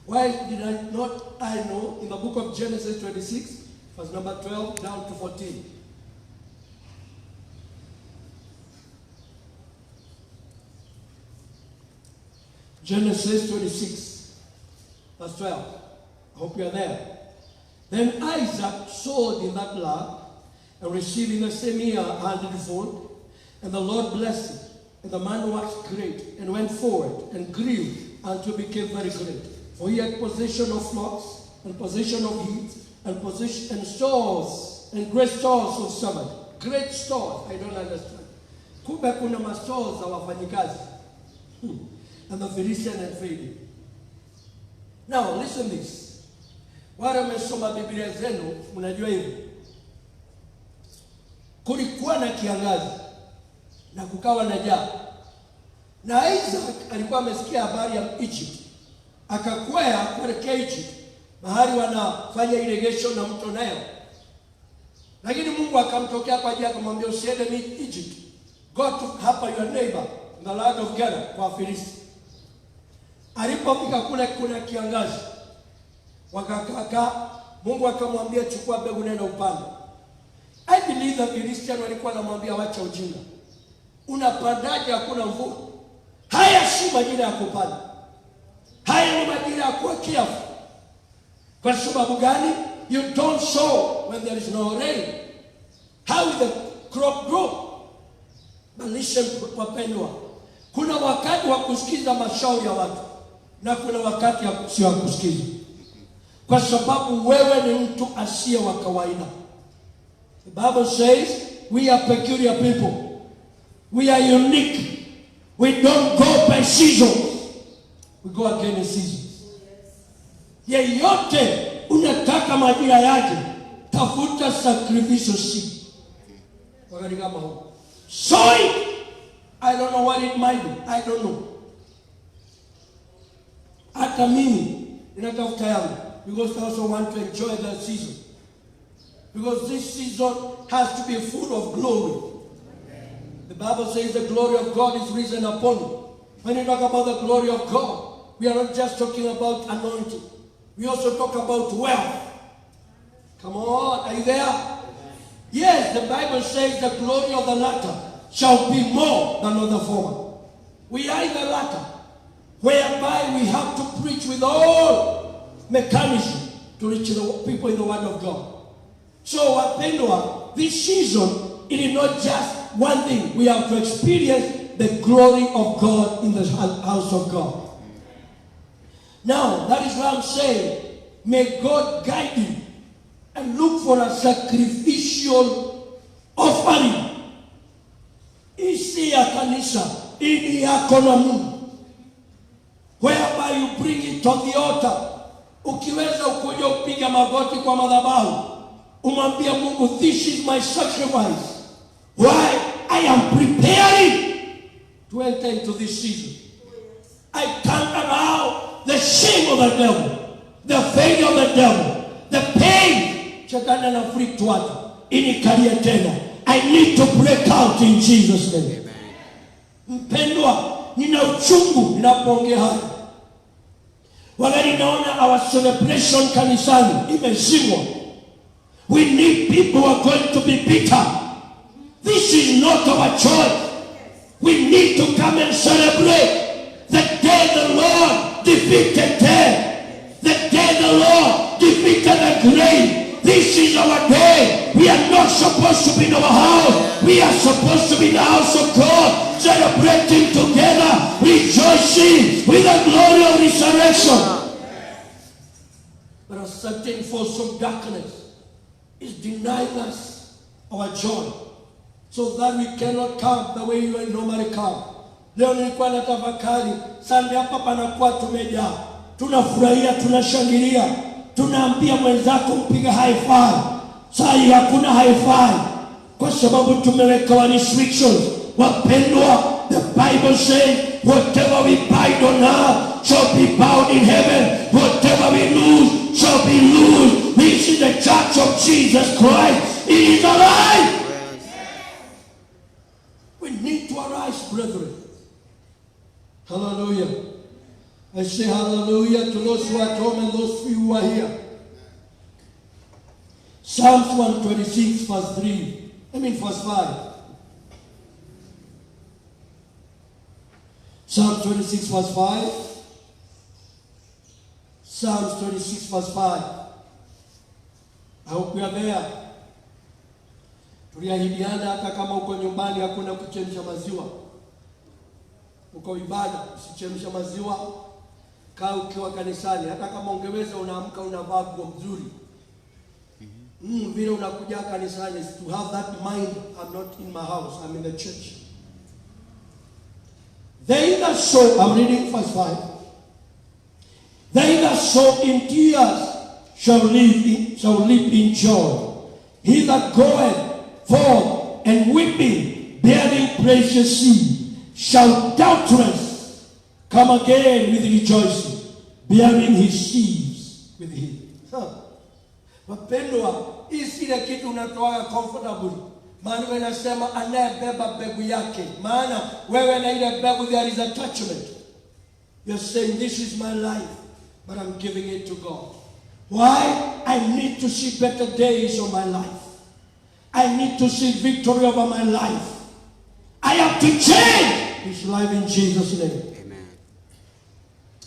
Why did I not? I know in the book of Genesis 26, verse number 12 down to 14. Genesis 26, verse 12. I hope you are there. Then Isaac sowed in that land and received in the same year 100-fold. And the Lord blessed it. And the man waxed great and went forward and grew until became very great. For he had possession of flocks and possession of heath and possession and stores and great stores of summer. Great stores. I don't understand. Kumbe kuna mastores za wafanyikazi. And the Philistine had failed. Now listen this. Wale wamesoma Biblia zenu mnajua hivi. Kulikuwa na kiangazi na kukawa na njaa. Na Isaac alikuwa amesikia habari ya Egypt. Akakwea kuelekea Egypt, mahali wanafanya irrigation na mto Nile. Lakini Mungu akamtokea kwa ajili akamwambia usiende ni Egypt. Go to hapa your neighbor in the land of Ghana kwa Filisti. Alipofika kule kuna kiangazi. Wakakaa, Mungu akamwambia chukua mbegu nenda upande. I believe the Philistines walikuwa wanamwambia wacha ujinga. Unapandaje hakuna mvua? Haya si majira ya kupanda. Haya ni majira ya kuwa careful. Kwa sababu gani? You don't sow when there is no rain. How will the crop grow? But listen, wapendwa. Kuna wakati wa kusikiza mashauri ya watu na kuna wakati sio wa kusikiza. Kwa sababu wewe ni mtu asiye wa kawaida. The Bible says we are peculiar people. We are unique. We don't go by seasons. We go against seasons. Yeyote unataka majira yake, tafuta sacrificial seed. Wakati kama huu. Sow, I don't know what it might be. I don't know. Hata mimi ninatafuta yangu because I also want to enjoy that season. Because this season has to be full of glory. The Bible says the glory of God is risen upon you. When you talk about the glory of God, we are not just talking about anointing. We also talk about wealth. Come on, are you there? Yes, the Bible says the glory of the latter shall be more than of the former. We are in the latter, whereby we have to preach with all mechanism to reach the people in the Word of God. So, wapendwa, this season, it is not just one thing. We have to experience the glory of God in the house of God. Now, that is why I'm saying, may God guide you and look for a sacrificial offering. Isi ya kanisa, ini yako na Mungu. Whereby you bring it to the altar. Ukiweza ukuja upiga magoti kwa madhabahu. Umwambia Mungu, this is my sacrifice. Why? I am preparing to enter into this season. I can't allow the shame of the devil, the failure of the devil, the pain, shetani anaflict watu inikalie tena. I need to break out in Jesus' name. Mpendwa, nina uchungu ninapoongea haya. Wakati naona our celebration kanisani imezimwa. We need people who are going to be bitter. This is not our choice. We need to come and celebrate the day the Lord defeated death. The day the Lord defeated the grave. This is our day. We are not supposed to be in our house. We are supposed to be in the house of God, celebrating together, rejoicing with the glory of resurrection. But a certain force of darkness is denying us our joy, so that we cannot come the way you normally come. Leo nilikuwa natafakari, Sunday hapa panakuwa tumejaa. Tunafurahia, tunashangilia. Tunaambia mwenzako mpiga high five. Sai hakuna high five. Kwa sababu tumeweka restrictions. Wapendwa, the Bible says, whatever we bind on earth shall be bound in heaven. Whatever we lose shall be loosed. This is the church of Jesus Christ. It is alive. We need to arise, brethren. Hallelujah. I say hallelujah to those who are at home and those few who are here. Psalms 126 verse 3. Verse 5. Psalms 26 verse 5. Psalms 26 verse 5. I hope we are there. Tuliahidiana hata kama uko nyumbani hakuna kuchemsha maziwa. Uko ibada, usichemsha maziwa. Kaa ukiwa kanisani, hata kama ungeweza unaamka unavaa nguo nzuri. Vile unakuja kanisani, to have that mind, I'm not in my house, I'm in the church. They that sow, I'm reading verse 5. They that sow in tears shall live in joy. He that goeth forth and weeping, bearing precious seed, shall doubtless come again with rejoicing, bearing his sheaves with him. Wapendwa, Hii ile kitu unatoa comfortable. Maana inasema anayebeba mbegu yake. Maana wewe na ile mbegu there is attachment. You're saying this is my life, but I'm giving it to God. Why? I need to see better days of my life. I need to see victory over my life. I have to change his life in Jesus' name. Amen.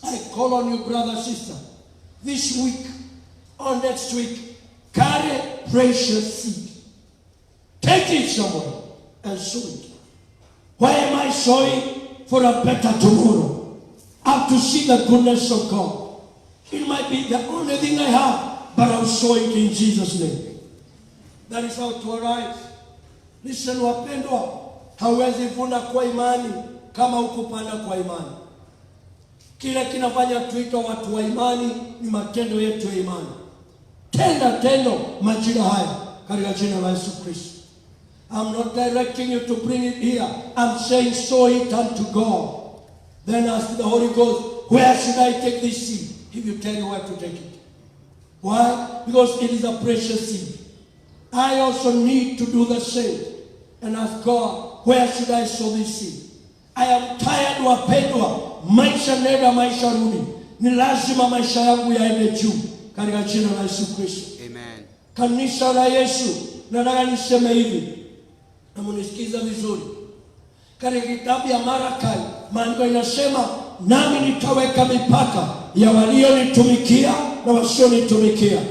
I call on you, brother, sister. This week or next week, carry precious seed. Take it somewhere and sow it. Why am I sowing? For a better tomorrow. I have to see the goodness of God. It might be the only thing I have, but I'll sow it in Jesus' name. That is how to arise. Listen, wapendwa, hauwezi vuna kwa imani kama ukupanda kwa imani. Kile kinafanya tuitwe watu wa imani ni matendo yetu ya imani. Tenda tendo majira haya katika jina la Yesu Kristo. I'm not directing you to bring it here. I'm saying sow it unto God. Then ask the Holy Ghost, where should I take this seed? He will tell you where to take it. Why? Because it is a precious seed. I also need to do the same and ask God, where should I sow this seed? I am tired, wapendwa, maisha nenda maisha rudi. Ni lazima maisha yangu yaende juu katika jina la Yesu Kristo. Amen. Kanisa la Yesu, nataka niseme hivi. Na munisikiza vizuri. Katika kitabu ya Malakai, maandiko inasema, nami nitaweka mipaka ya walionitumikia na wasionitumikia.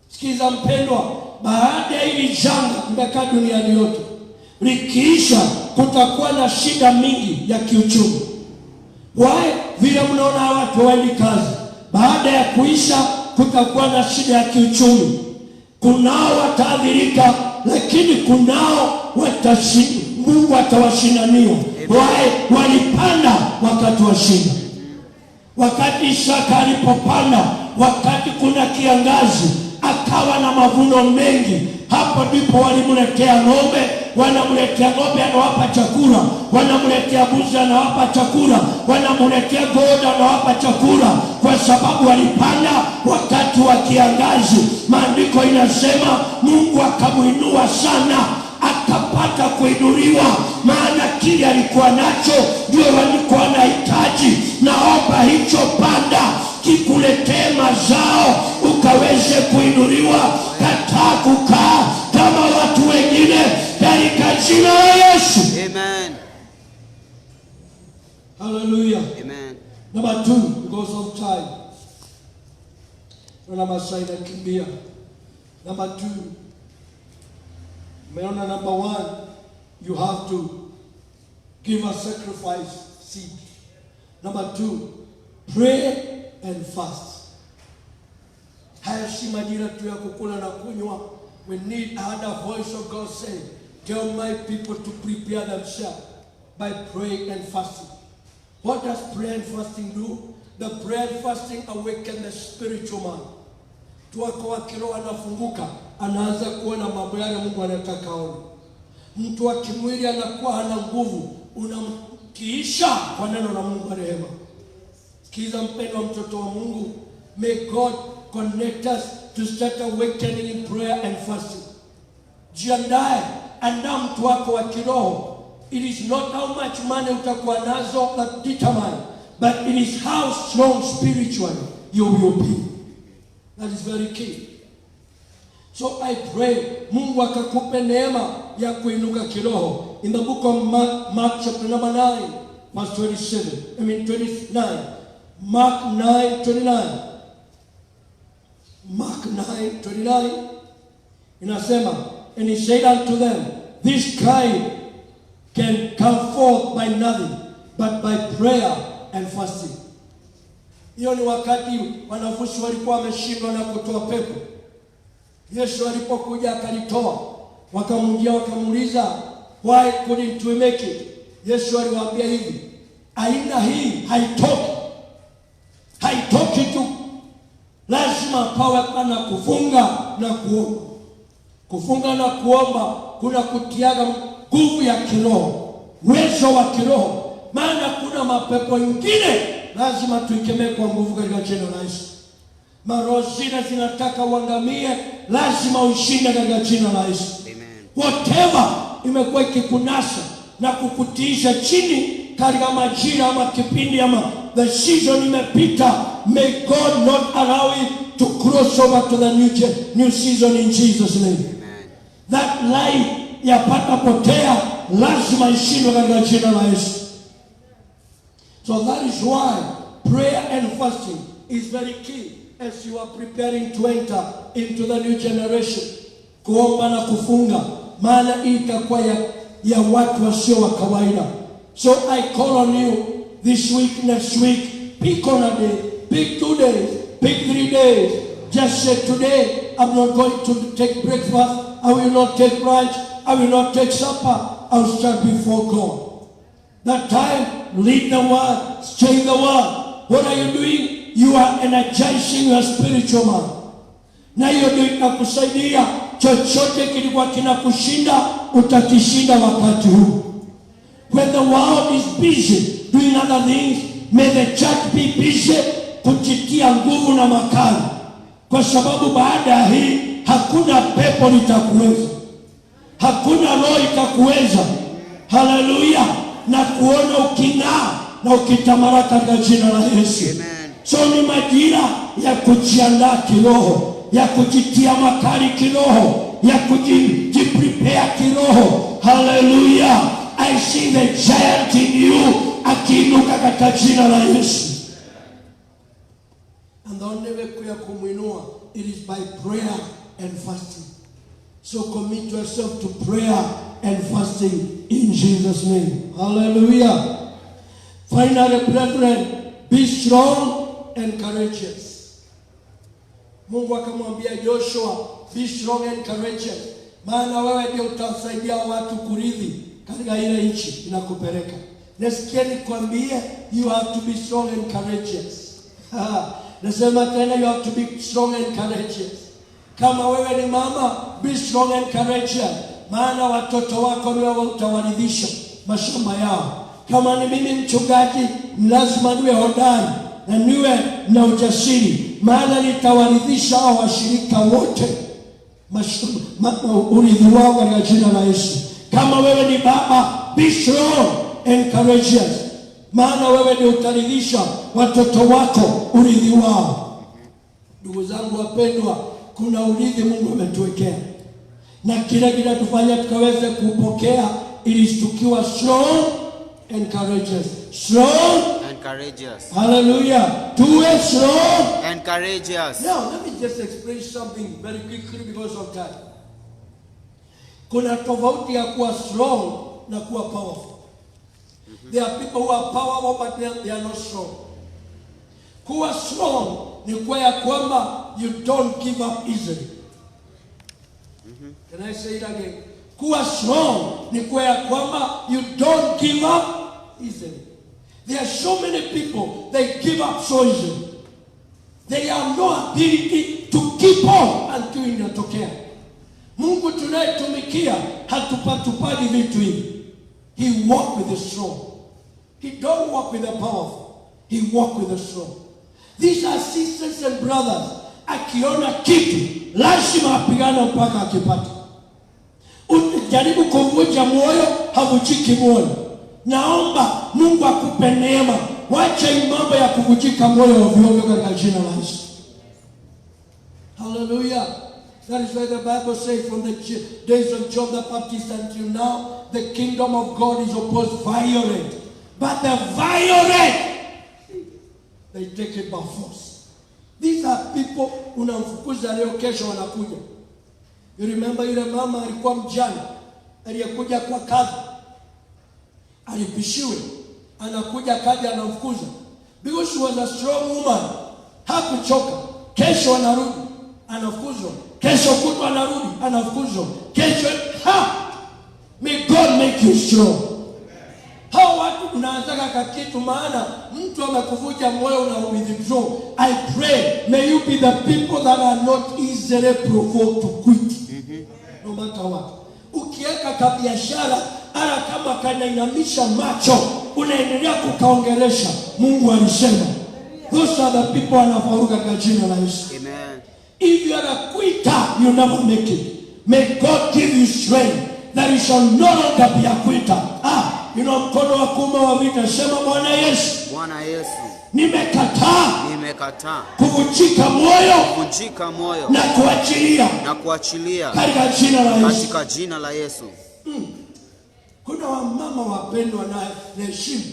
Sikiza mpendwa, baada ya hili janga mbeka duniani yote, likiisha kutakuwa na shida mingi ya kiuchumi. Why? Vile mnaona watu waendi kazi. Baada ya kuisha kutakuwa na shida ya kiuchumi. Kunao wataadhirika, lakini kunao watashinda. Mungu atawashindania. Why? Walipanda wakati washinda. Wakati Isaka alipopanda, wakati kuna kiangazi, akawa na mavuno mengi. Hapo ndipo walimletea ng'ombe, wanamletea ng'ombe anawapa chakula, wanamletea mbuzi anawapa chakula, wanamletea goda anawapa chakula, kwa sababu walipanda wakati wa kiangazi. Maandiko inasema Mungu akamuinua sana, akapata kuinuliwa, maana kile alikuwa nacho ndio walikuwa wanahitaji. Naomba hicho panda kikuletee mazao, ukaweze kuinuliwa. Kataa kukaa kama watu wengine katika jina la Yesu. Amen. Hallelujah. Amen. Number 2, because of time. Number 2. Meona number 1, you have to give a sacrifice seed. Number 2, pray and fast. Haya si majira tu ya kukula na kunywa. We need another voice of God saying, tell my people to prepare themselves by praying and fasting. What does prayer and fasting do? The prayer and fasting awaken the spiritual man. Tuwako wa kiroho anafunguka, anaanza kuona mambo yale Mungu anataka aone. Mtu wa kimwili anakuwa hana nguvu, unamkiisha kwa neno la Mungu wa rehema. Kiza mpendwa mtoto wa Mungu, may God connect us to start awakening in prayer and fasting. Jiandae, andaa mtu wako wa kiroho. It is not how much money utakuwa nazo that determine, but it is how strong spiritually you will be. That is very key. So I pray Mungu akakupe neema ya kuinuka kiroho. In the book of Mark chapter number 9, verse 29. Mark 9:29. Mark 9:29 inasema, and he said unto them, this kind can come forth by nothing but by prayer and fasting. Hiyo ni wakati wanafunzi walikuwa wameshindwa na kutoa pepo. Yesu alipokuja akalitoa, wakamjia wakamuuliza, why couldn't we make it? Yesu aliwaambia hivi, aina hii haitoki tu, lazima pawe pana kufunga na kuomba. Kufunga na kuomba kuna kutiaga nguvu ya kiroho, uwezo wa kiroho, maana kuna mapepo mengine lazima tuikemee kwa nguvu katika jina la Yesu. maroho zile zinataka uangamie, lazima ushinde katika jina la Yesu. Whatever imekuwa ikikunasa na kukutiisha chini katika majira ama kipindi ama the season imepita, may God not allow it to cross over to the new season in Jesus' name. Amen. That life yapata potea lazima ishindwe katika jina la Yesu. So that is why prayer and fasting is very key as you are preparing to enter into the new generation. Kuomba na kufunga, maana hii itakuwa ya watu wasio wa kawaida. So I call on you this week, next week, pick on a day, pick 2 days, pick 3 days. Just say, today I'm not going to take breakfast, I will not take lunch, I will not take supper, I'll stand before God. That time, read the word, stay in the word. What are you doing? You are energizing your spiritual man. Na hiyo ndio itakusaidia. Chochote kilikuwa kinakushinda, utakishinda wakati huu. When the world is busy doing other things, may the church be busy kujitia nguvu na makali. Kwa sababu baada ya hii, hakuna pepo litakuweza. Hakuna roho itakuweza. Hallelujah. Na kuona uking'aa na ukitamaraka katika jina la Yesu. Amen. So ni majira ya kujiandaa kiroho, ya kujitia makali kiroho, ya kujiprepare kiroho. Hallelujah. I see the giant in you akiinuka katika jina la Yesu. And the only way ya kumuinua, it is by prayer and fasting. So commit yourself to prayer and fasting in Jesus' name. Hallelujah. Finally, brethren, be strong and courageous. Mungu akamwambia Joshua, be strong and courageous. Maana wewe ndio utasaidia watu kurithi katika ile nchi inakupeleka. Nasikia nikwambie, you have to be strong and courageous. Nasema tena, you have to be strong and courageous. Kama wewe ni mama, be strong and courageous. Maana watoto wako ndio utawaridhisha mashamba yao. Kama ni mimi mchungaji, lazima niwe hodari na niwe na ujasiri, maana nitawaridhisha hao washirika wote urithi wao katika jina la Yesu. Kama wewe ni baba, be strong and courageous, maana wewe ndio utaridhisha watoto wako urithi wao. Ndugu zangu wapendwa, kuna urithi Mungu ametuwekea, na kila kinatufanya tukaweze kupokea ili tukiwa strong and courageous. Strong and courageous. Hallelujah. Tuwe strong and courageous. Now, let me just explain something very quickly because of time. Kuna tofauti ya kuwa strong na kuwa powerful. There are people who are powerful but they are not strong. Kuwa strong ni kwa ya kwamba you don't give up easily. Can I say it again? Kuwa strong ni kwa ya kwamba you don't give up easily. There are so many people, they give up so easily. They have no ability to keep on until inatokea. Mungu tunayetumikia hatupatupadi vitu hivi. He walk with the strong. He don't walk with the powerful. He walk with the strong. These are sisters and brothers. Akiona kitu lazima apigane mpaka akipata. Unajaribu kuvunja moyo, havunjiki moyo. Naomba Mungu akupe neema, wacha mambo ya kuvunjika moyo ovyo ovyo katika jina la Yesu. Hallelujah. That is why the Bible says from the days of John the Baptist until now, the kingdom of God is opposed violent. But the violent, they take it by force. These are people unamfukuza leo, kesho wanakuja. You remember yule mama alikuwa mjane, aliyekuja kwa kazi. Alipishiwe, anakuja kazi anamfukuza. Because she was a strong woman. Hakuchoka. Kesho anarudi, anafukuzwa. Kesho kutwa anarudi, anafukuzwa. Kesho, may God make you strong. Hao watu unaanzaka kitu, maana mtu amekuvunja moyo na withdraw. I pray, may you be the people that are not easily provoked to quit. No matter what. Ukiweka kabiashara, ara kama kanainamisha macho, unaendelea kukaongelesha. Mungu alisema, Those are the people wanafaulu katika jina la Yesu. Amen. If you are a quitter, you never make it. May God give you strength that you shall no longer be a quitter. Mkono wa kuume wa vita, sema Bwana Yesu. Bwana Yesu. Nimekataa kuvunjika moyo na kuachilia katika jina la Yesu. Kuna wamama wapendwa na heshima.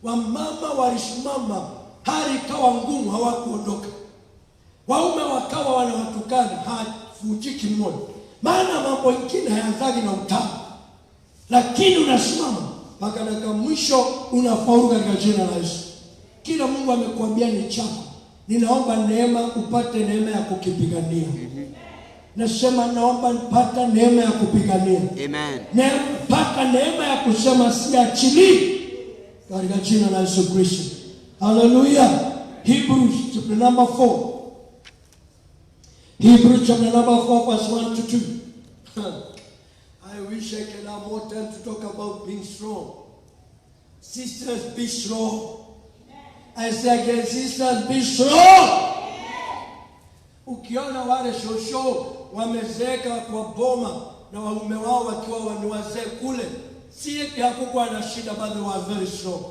Wamama walisimama hali ikawa ngumu, hawakuondoka. Waume wakawa wanawatukana, havunjiki moyo. Maana mambo mengine hayazagi na utamu. Lakini unasimama mpaka dakika mwisho unafaulu katika jina la Yesu. Kila Mungu amekuambia ni chako. Ninaomba neema, upate neema ya kukipigania. Nasema naomba nipate neema ya kupigania. Amen. Pata neema ya kusema siachili katika jina la Yesu Kristo. Hallelujah. Hebrews chapter number 4. Hebrews chapter number 4 verse 1 to 2. I wish I could have more time to talk about being strong. Sisters, be strong. I say again, sisters, be strong. Ukiona wale shosho wamezeka kwa boma na waume wao wakiwa ni wazee kule, si hakukuwa na shida, but they were very strong.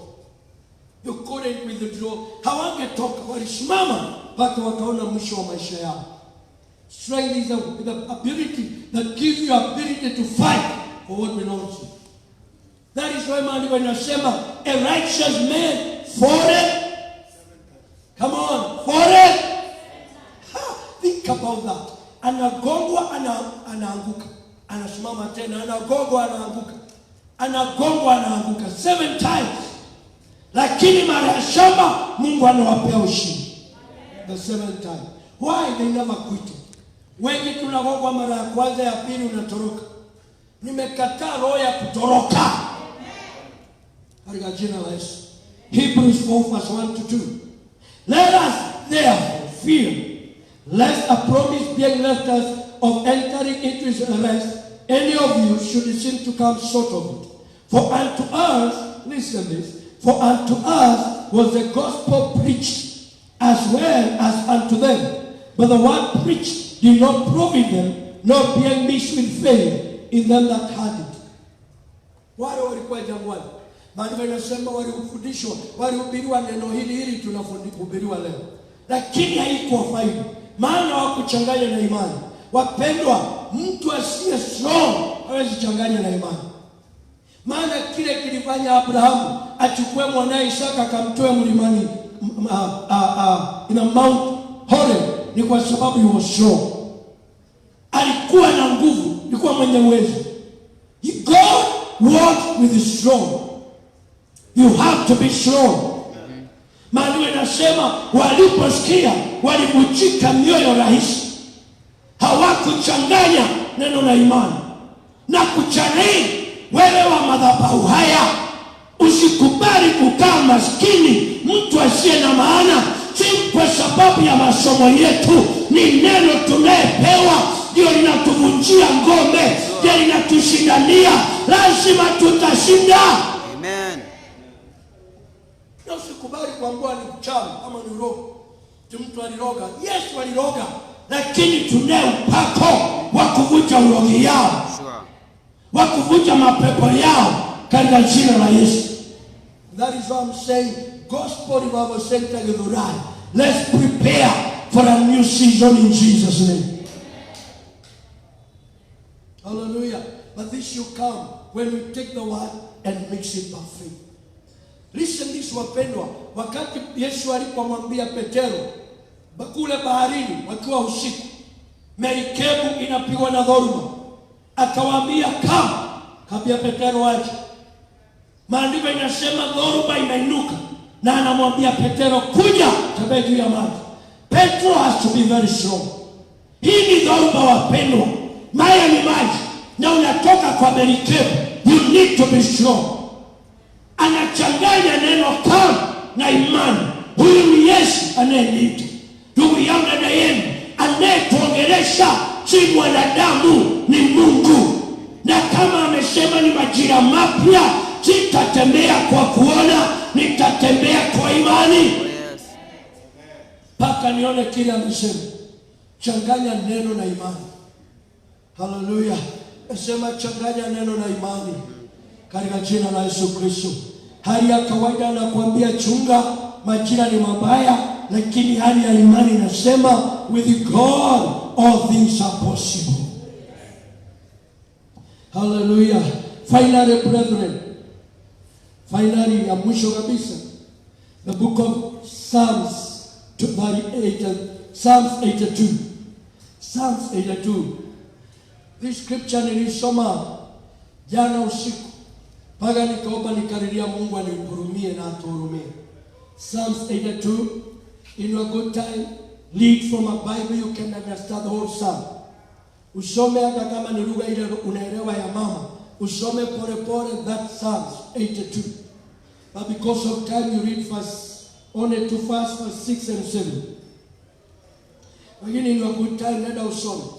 You couldn't withdraw. Hawangetoka, walisimama mpaka wakaona mwisho wa maisha yao. Strength is the ability that gives you ability to fight for what belongs to you. That is why maandiko inasema a righteous man fought. Come on, fought. Think about that. Anagongwa, anaanguka. Anasimama tena, anagongwa, anaanguka. Anagongwa, anaanguka 7 times. Lakini mara ya shamba Mungu anawapea ushindi. The 7th time. Why they never quit? Wengi tunagongwa mara ya kwanza, ya pili unatoroka. Nimekataa roho ya kutoroka. Katika jina la Yesu. Hebrews 4 verse 1 to 2. Let us therefore fear, lest a promise being left us of entering into his rest, any of you should seem to come short of it. For unto us, listen this, for unto us was the gospel preached as well as unto them. But the word preached did not profit them, nor being mixed with faith in them that had it. Wale walikuwa jangwani. Maandiko yanasema walifundishwa, walihubiriwa neno hili tunahubiriwa leo. Lakini haikuwa faida. Maana hawakuchanganya na imani. Wapendwa, mtu asiye strong hawezi changanya na imani. Maana kile kilifanya Abrahamu achukue mwanae Isaka akamtoe mlimani ina Mount Horeb ni kwa sababu he was strong. Alikuwa na nguvu, alikuwa mwenye uwezo. God works with the strong. You have to be strong. Maana inasema waliposikia walivunjika mioyo rahisi. Hawakuchanganya neno na imani. Na kuchanganya wewe wa madhabahu haya, usikubali kukaa maskini, mtu asiye na maana. Si kwa sababu ya masomo yetu, ni neno tunayepewa ndio linatuvunjia ngome, ndio linatushindania. Lazima tutashinda. Amen. Na usikubali kuambiwa ni mchawi ama ni roho. Mtu aliroga, Yesu aliroga, lakini tunaye upako wa kuvunja urogi yao. Wa kuvunja mapepo yao katika jina la Yesu. That is what I'm saying. Gospel revival center Githurai. Let's prepare for a new season in Jesus' name. Hallelujah. But this will come when we take the word and mix it by faith. Listen this, wapendwa. Wakati Yesu alipomwambia Petero kule baharini wakiwa usiku, merikebu inapigwa na dhoruba, akawaambia kama kabla Petero aje. Maandiko inasema dhoruba imeinuka na anamwambia Petero kuja tembea juu ya maji. Petro has to be very strong. Hii ni dhoruba wapendwa. Maya ni maji na unatoka kwa merikebu. You need to be strong. Anachanganya neno kama na imani. Huyu ni Yesu anayeniita. Ndugu yangu na yenu, anayetuongelesha si mwanadamu, ni Mungu. Na kama amesema ni majira mapya, sitatembea kwa kuona, nitatembea kwa imani. mpaka nione kile amesema. Changanya neno na imani. Haleluya. Nasema changanya neno na imani katika jina la Yesu Kristo. Hali ya kawaida anakuambia chunga, majira ni mabaya, lakini hali ya imani nasema with God all things are possible. Hallelujah. Finally, brethren, finally, ya mwisho kabisa, the book of Psalms 82. Psalms 82. This scripture nilisoma jana usiku, mpaka nikaomba nikariria Mungu anihurumie na atuhurumie. Psalms 82. In a good time, read from a Bible, you can understand the whole psalm. Usome hata kama ni lugha ile unaelewa ya mama. Usome pole pole that Psalms 82. But because of time, you read only two verse 6 and 7. Again, in a good time, let us usome.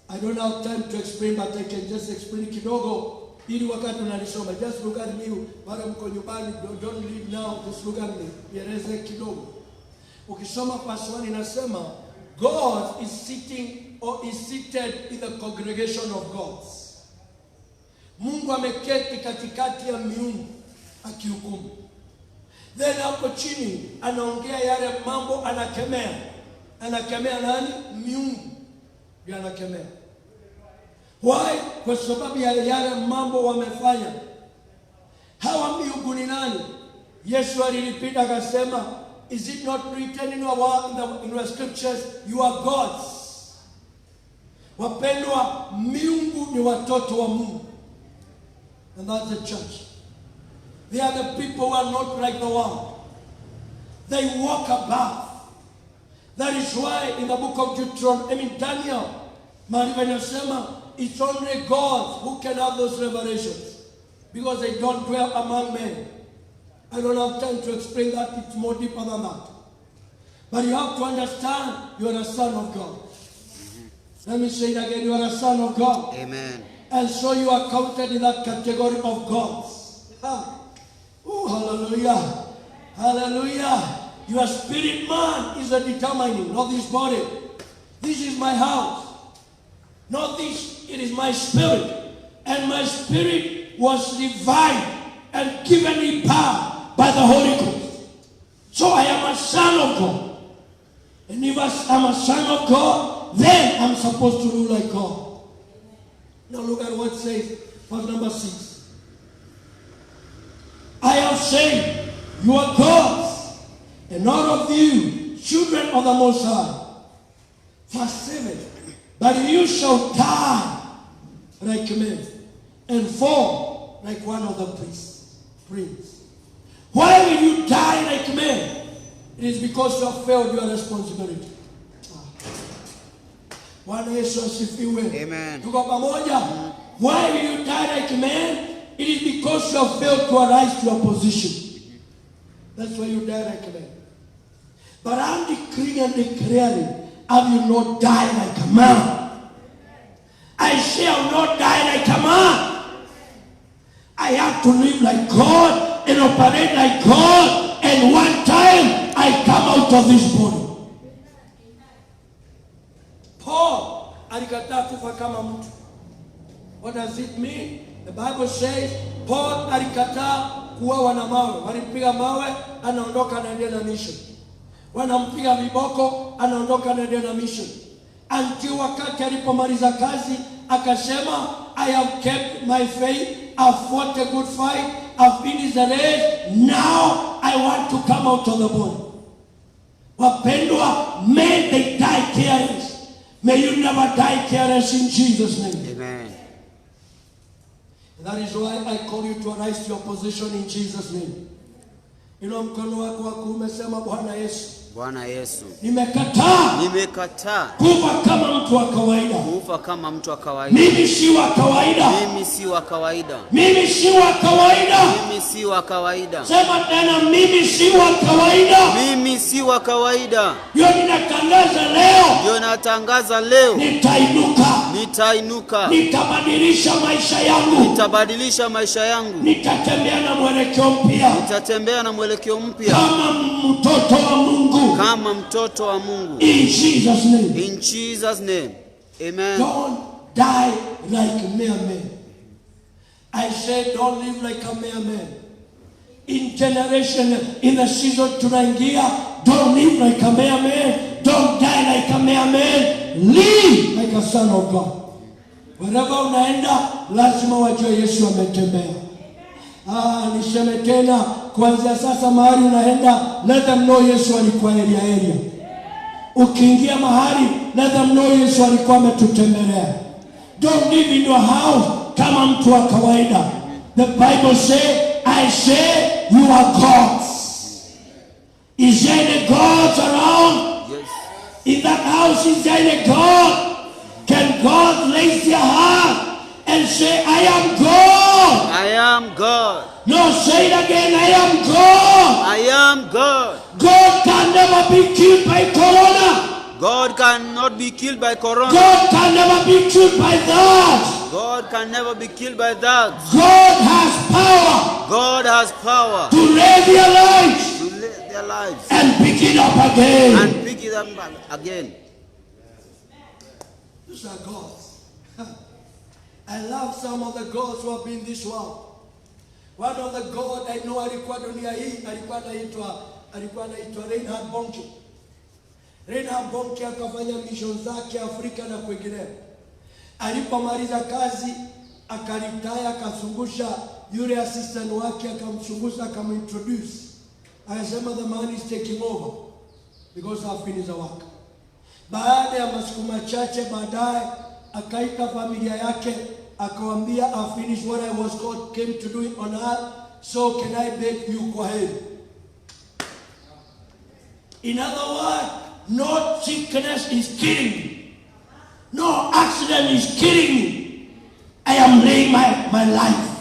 I don't have time to explain, but I can just explain kidogo. Ili wakati unalisoma, just look at me. Mara mko nyumbani, don't leave now, just look at me. Nieleze kidogo. Ukisoma verse 1 inasema, God is sitting or is seated in the congregation of gods. Mungu ameketi katikati ya miungu akihukumu. Then hapo chini anaongea yale mambo, anakemea. Anakemea nani? Miungu. Ndiye anakemea. Why? Kwa sababu ya yale mambo wamefanya. Hawa miungu ni nani? Yesu alilipita akasema, is it not written in your scriptures, you are gods? Wapendwa, miungu ni watoto wa Mungu. And that's the church. They are the people who are not like the world. They walk above. That is why in the book of Daniel, Maarifa inasema, it's only God who can have those revelations, because they don't dwell among men. I don't have time to explain that. It's more deeper than that. But you have to understand, you are a son of God. Let me say it again, you are a son of God. Amen. And so you are counted in that category of gods. Oh, hallelujah. Hallelujah. Your spirit man is a determining, not this body. This is my house. Not this, it is my spirit. And my spirit was revived and given me power by the Holy Ghost. So I am a son of God. And if I'm a son of God, then I'm supposed to rule like God. Now look at what it says, verse number 6. I have said, you are gods, and not of you, children of the Most High. Verse 7. But you shall die like men, and fall like one of the priests. Why will you die like men? It is because you have failed your responsibility. Bwana Yesu asifiwe. Amen. Tuko pamoja? Why will you die like men? It is because you have failed to arise to your position. That's why you die like men. But I'm decreeing and declaring, I will not die like a man. I shall not die like a man. I have to live like God and operate like God. And one time, I come out of this body. Paul alikataa kufa kama mtu. What does it mean? The Bible says Paul alikataa kuuawa na mawe. Walimpiga mawe, anaondoka anaendelea na mission. Wanampiga viboko, anaondoka anaendelea na mission. Until wakati alipomaliza kazi, akasema, I have kept my faith, I've fought a good fight, I've finished the race, now I want to come out of the body. Wapendwa, may they die careless. May you never die careless in Jesus' name. Amen. And that is why I call you to arise to your position in Jesus' name. Inua mkono wako wa kuume, sema, Bwana Yesu. Bwana Yesu, nimekataa kufa kama mtu wa kawaida. Kufa kama mtu wa kawaida. Mimi si wa kawaida. Mimi si wa kawaida. Mimi si wa kawaida. Mimi si wa kawaida. Sema tena, mimi si wa kawaida. Mimi si wa kawaida. Ndio ninatangaza leo. Ndio natangaza leo. Nitainuka. Nitainuka. Nitabadilisha maisha yangu. Nitabadilisha maisha yangu. Nitatembea na mwelekeo mpya. Nitatembea na mwelekeo mpya. Kama mtoto wa Mungu. Mungu. kama mtoto wa Mungu. In Jesus' name. In Jesus' name. Amen. Don't die like a mere man. I say don't live like a mere man. In generation, in the season tunaingia, don't live like a mere man. Don't die like a mere man. Live like a son of God. Wherever unaenda, lazima wajue Yesu ametembea. Niseme tena, kuanzia sasa mahali unaenda, let them know Yesu alikuwa area. Ukiingia mahali, let them know Yesu alikuwa ametutembelea. Don't live in your house kama mtu wa kawaida. The Bible say, I say you are gods. Is there any gods around? Yes. In that house, is there any God? Can God raise their heart and say, I am God? I am God. No, say it again, I am God. I am God. God can never be killed by corona. God cannot be killed by corona. God can never be killed by that. God can never be killed by that. God has power God has power to raise their lives to live their lives and pick it up again. and pick it up again. These are gods. I love some of the gods who have been in this world. One of the gods I know alikuwa dunia hii, alikuwa anaitwa Reinhard Bonnke. Reinhard Bonnke akafanya mission zake Afrika na kwingineo. Alipomaliza kazi akaritaya, akazungusha yule assistant wake, akamchunguza, akamintroduce. Akasema the man is taking over because I've finished the work. Baada ya masiku machache baadaye akaita familia yake, akawaambia I finished what I was called, came to do it on earth, so can I beg you go ahead. In other words, no sickness is killing me. No accident is killing me. I am laying my life.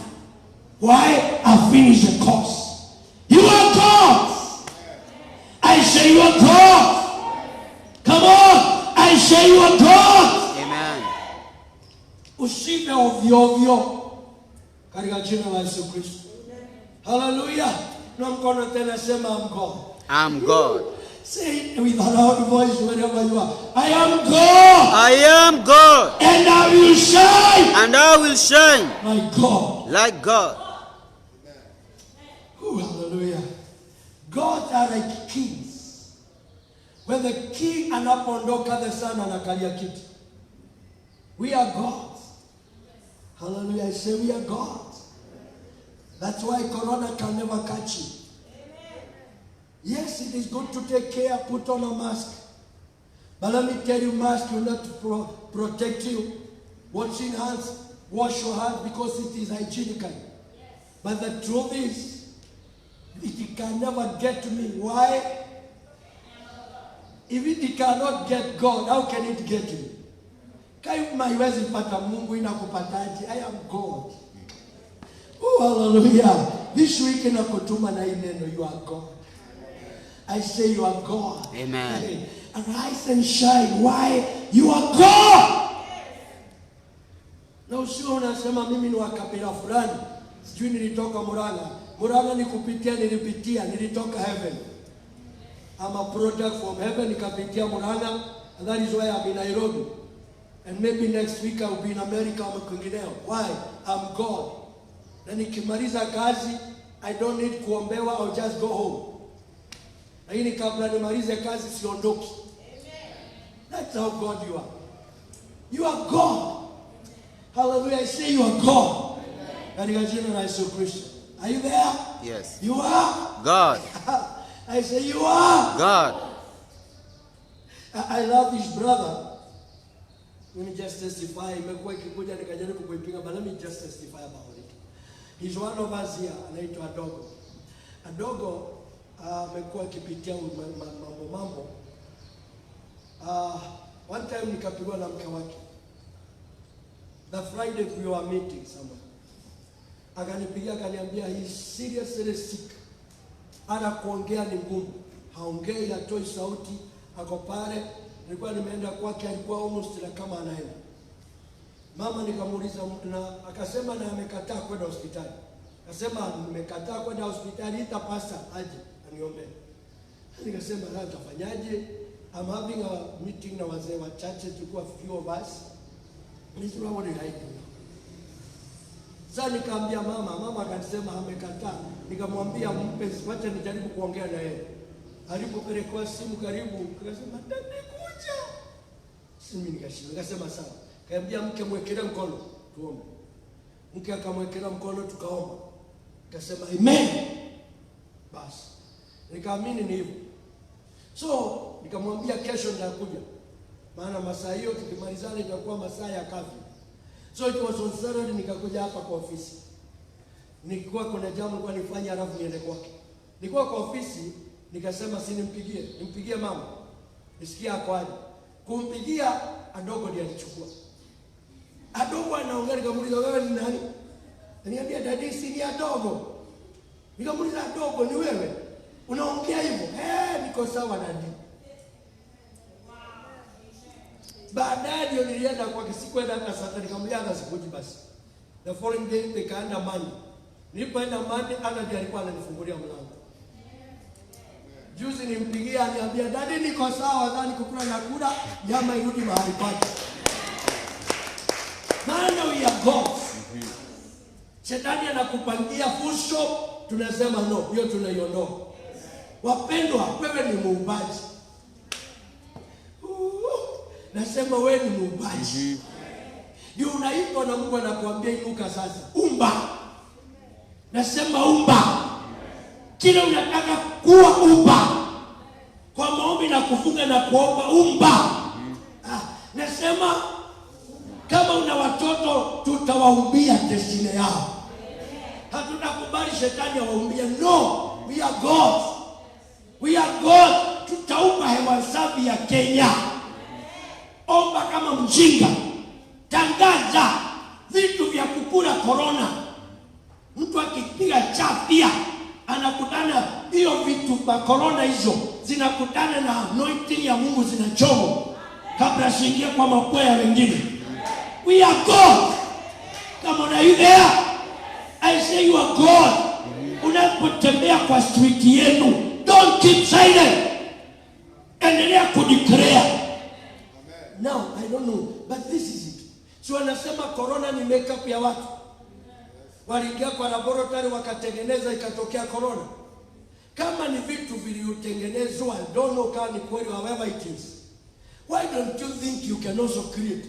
Why? I finished the course. You are God. I say you are God. Come on. I say you are God. Amen. Usife ovyo ovyo katika jina la Yesu Kristo. Hallelujah. Na mkono tena sema I'm God. I'm God. Say it with a loud voice wherever you are. I am God. I am God. And I will shine. And I will shine My God. like God. Oh, hallelujah. Gods are like kings. When the king anapoondoka, the son anakalia kiti. We are gods. Hallelujah. I say we are gods. That's why corona can never catch you. Yes, it is good to take care, put on a mask. But let me tell you, mask will not protect you. Washing hands, wash your hands because it is hygienic. But the truth is, it can never get to me. Why? If it cannot get God, how can it get you? Kama haiwezi pata Mungu inakupataje? I am God. Oh, hallelujah. This week inakutuma na hii neno, you are God. I say you are God. Amen. Arise and shine. Why? You are God. Na usio unasema mimi ni wa kabila fulani. Sijui nilitoka Murang'a. Murang'a nilitoka heaven. I'm a product from heaven, nikapitia Murang'a, and that is why I'm in Nairobi. And maybe next week I'll be in America ama kwingineo. Why? I'm God. Na nikimaliza kazi, I don't need kuombewa, I'll just go home. Lakini kabla nimalize kazi siondoki. That's how God you are. You are God. Hallelujah. I say you are God. Katika jina la Yesu Kristo. Are you there? Yes. You are God. I say you are God. I love this brother. Let me just testify. Imekuwa ikikuja nikajaribu kuipinga, but let me just testify about it. He's one of us here, anaitwa Adogo. Adogo amekuwa akipitia mambo. One time nikapigwa na mke wake. The Friday we were meeting somewhere. Akanipigia akaniambia he's seriously sick. Ana kuongea ni ngumu. Haongei, hatoi sauti, ako pale. Nilikuwa nimeenda kwake, alikuwa almost kama anaenda. Mama nikamuuliza na akasema na amekataa kwenda hospitali. Akasema nimekataa kwenda hospitali, ita pasta aje aniombee. Nikasema sasa tafanyaje? I'm having a meeting na wazee wachache, tulikuwa few of us. Nisema what did I do? Sasa nikaambia mama akasema amekataa. Nikamwambia mpenzi, wacha nijaribu kuongea na yeye. Alipopelekwa simu karibu, akasema nitakuja. Simu nikashika. Nikasema sawa. Kaambia mke mwekelee mkono, tuombe. Mke akamwekelea mkono tukaomba. Akasema amen. Basi nikaamini ni hivyo. So nikamwambia kesho nitakuja. Maana masaa hiyo tukimalizana itakuwa masaa ya kazi. So it was on Saturday, nikakuja hapa kwa ofisi. Nilikuwa kuna jambo nilikuwa nifanye alafu niende kwake. Nilikuwa kwa ofisi, nikasema si nimpigie mama. Nisikia akwaje. Kumpigia Adogo ndiye alichukua. Adogo anaongea, nikamuuliza wewe ni nani? Niambia dadi si ni Adogo. Nikamuuliza Adogo ni wewe? Unaongea hivyo? Niko sawa dadi. Baadaye ndio nilienda kwa sikwenda hata sasa, nikamwambia hata sikuji basi. The following day nikaenda Mani. Nilipoenda Mani ndiye alikuwa ananifungulia mlango. Juzi nimpigia aniambia dadi niko sawa, dhani kukula na kula, nyama irudi mahali pake. Maana we are gods. Shetani anakupangia full stop, tunasema no, hiyo tunaiondoa. Wapendwa, wewe ni muumbaji. Nasema wewe ni muumbaji. Ndio unaitwa na Mungu anakuambia inuka sasa. Umba. Nasema umba. Kila unataka kuwa umba. Kwa maombi na kufunga na kuomba umba. Nasema kama una watoto tutawaumbia destiny yao. Hatutakubali shetani awaumbie. No, we are God. We are God. Tutaumba hewa safi ya Kenya. Omba kama mjinga. Tangaza vitu vya kukula corona. Mtu akipiga chafia anakutana hiyo vitu vya corona hizo zinakutana na anointing ya Mungu zinachoma kabla siingie kwa mapua ya wengine. We are God. Come on, are you there? I say you are God. Unapotembea kwa street yenu, don't keep silent. Endelea kudeclare. Now, I don't know, but this is it. So anasema corona ni makeup ya watu. Waliingia kwa laboratory wakatengeneza ikatokea corona. Kama ni vitu vilivyotengenezwa, I don't know kama ni kweli however it is. Why don't you think you can also create?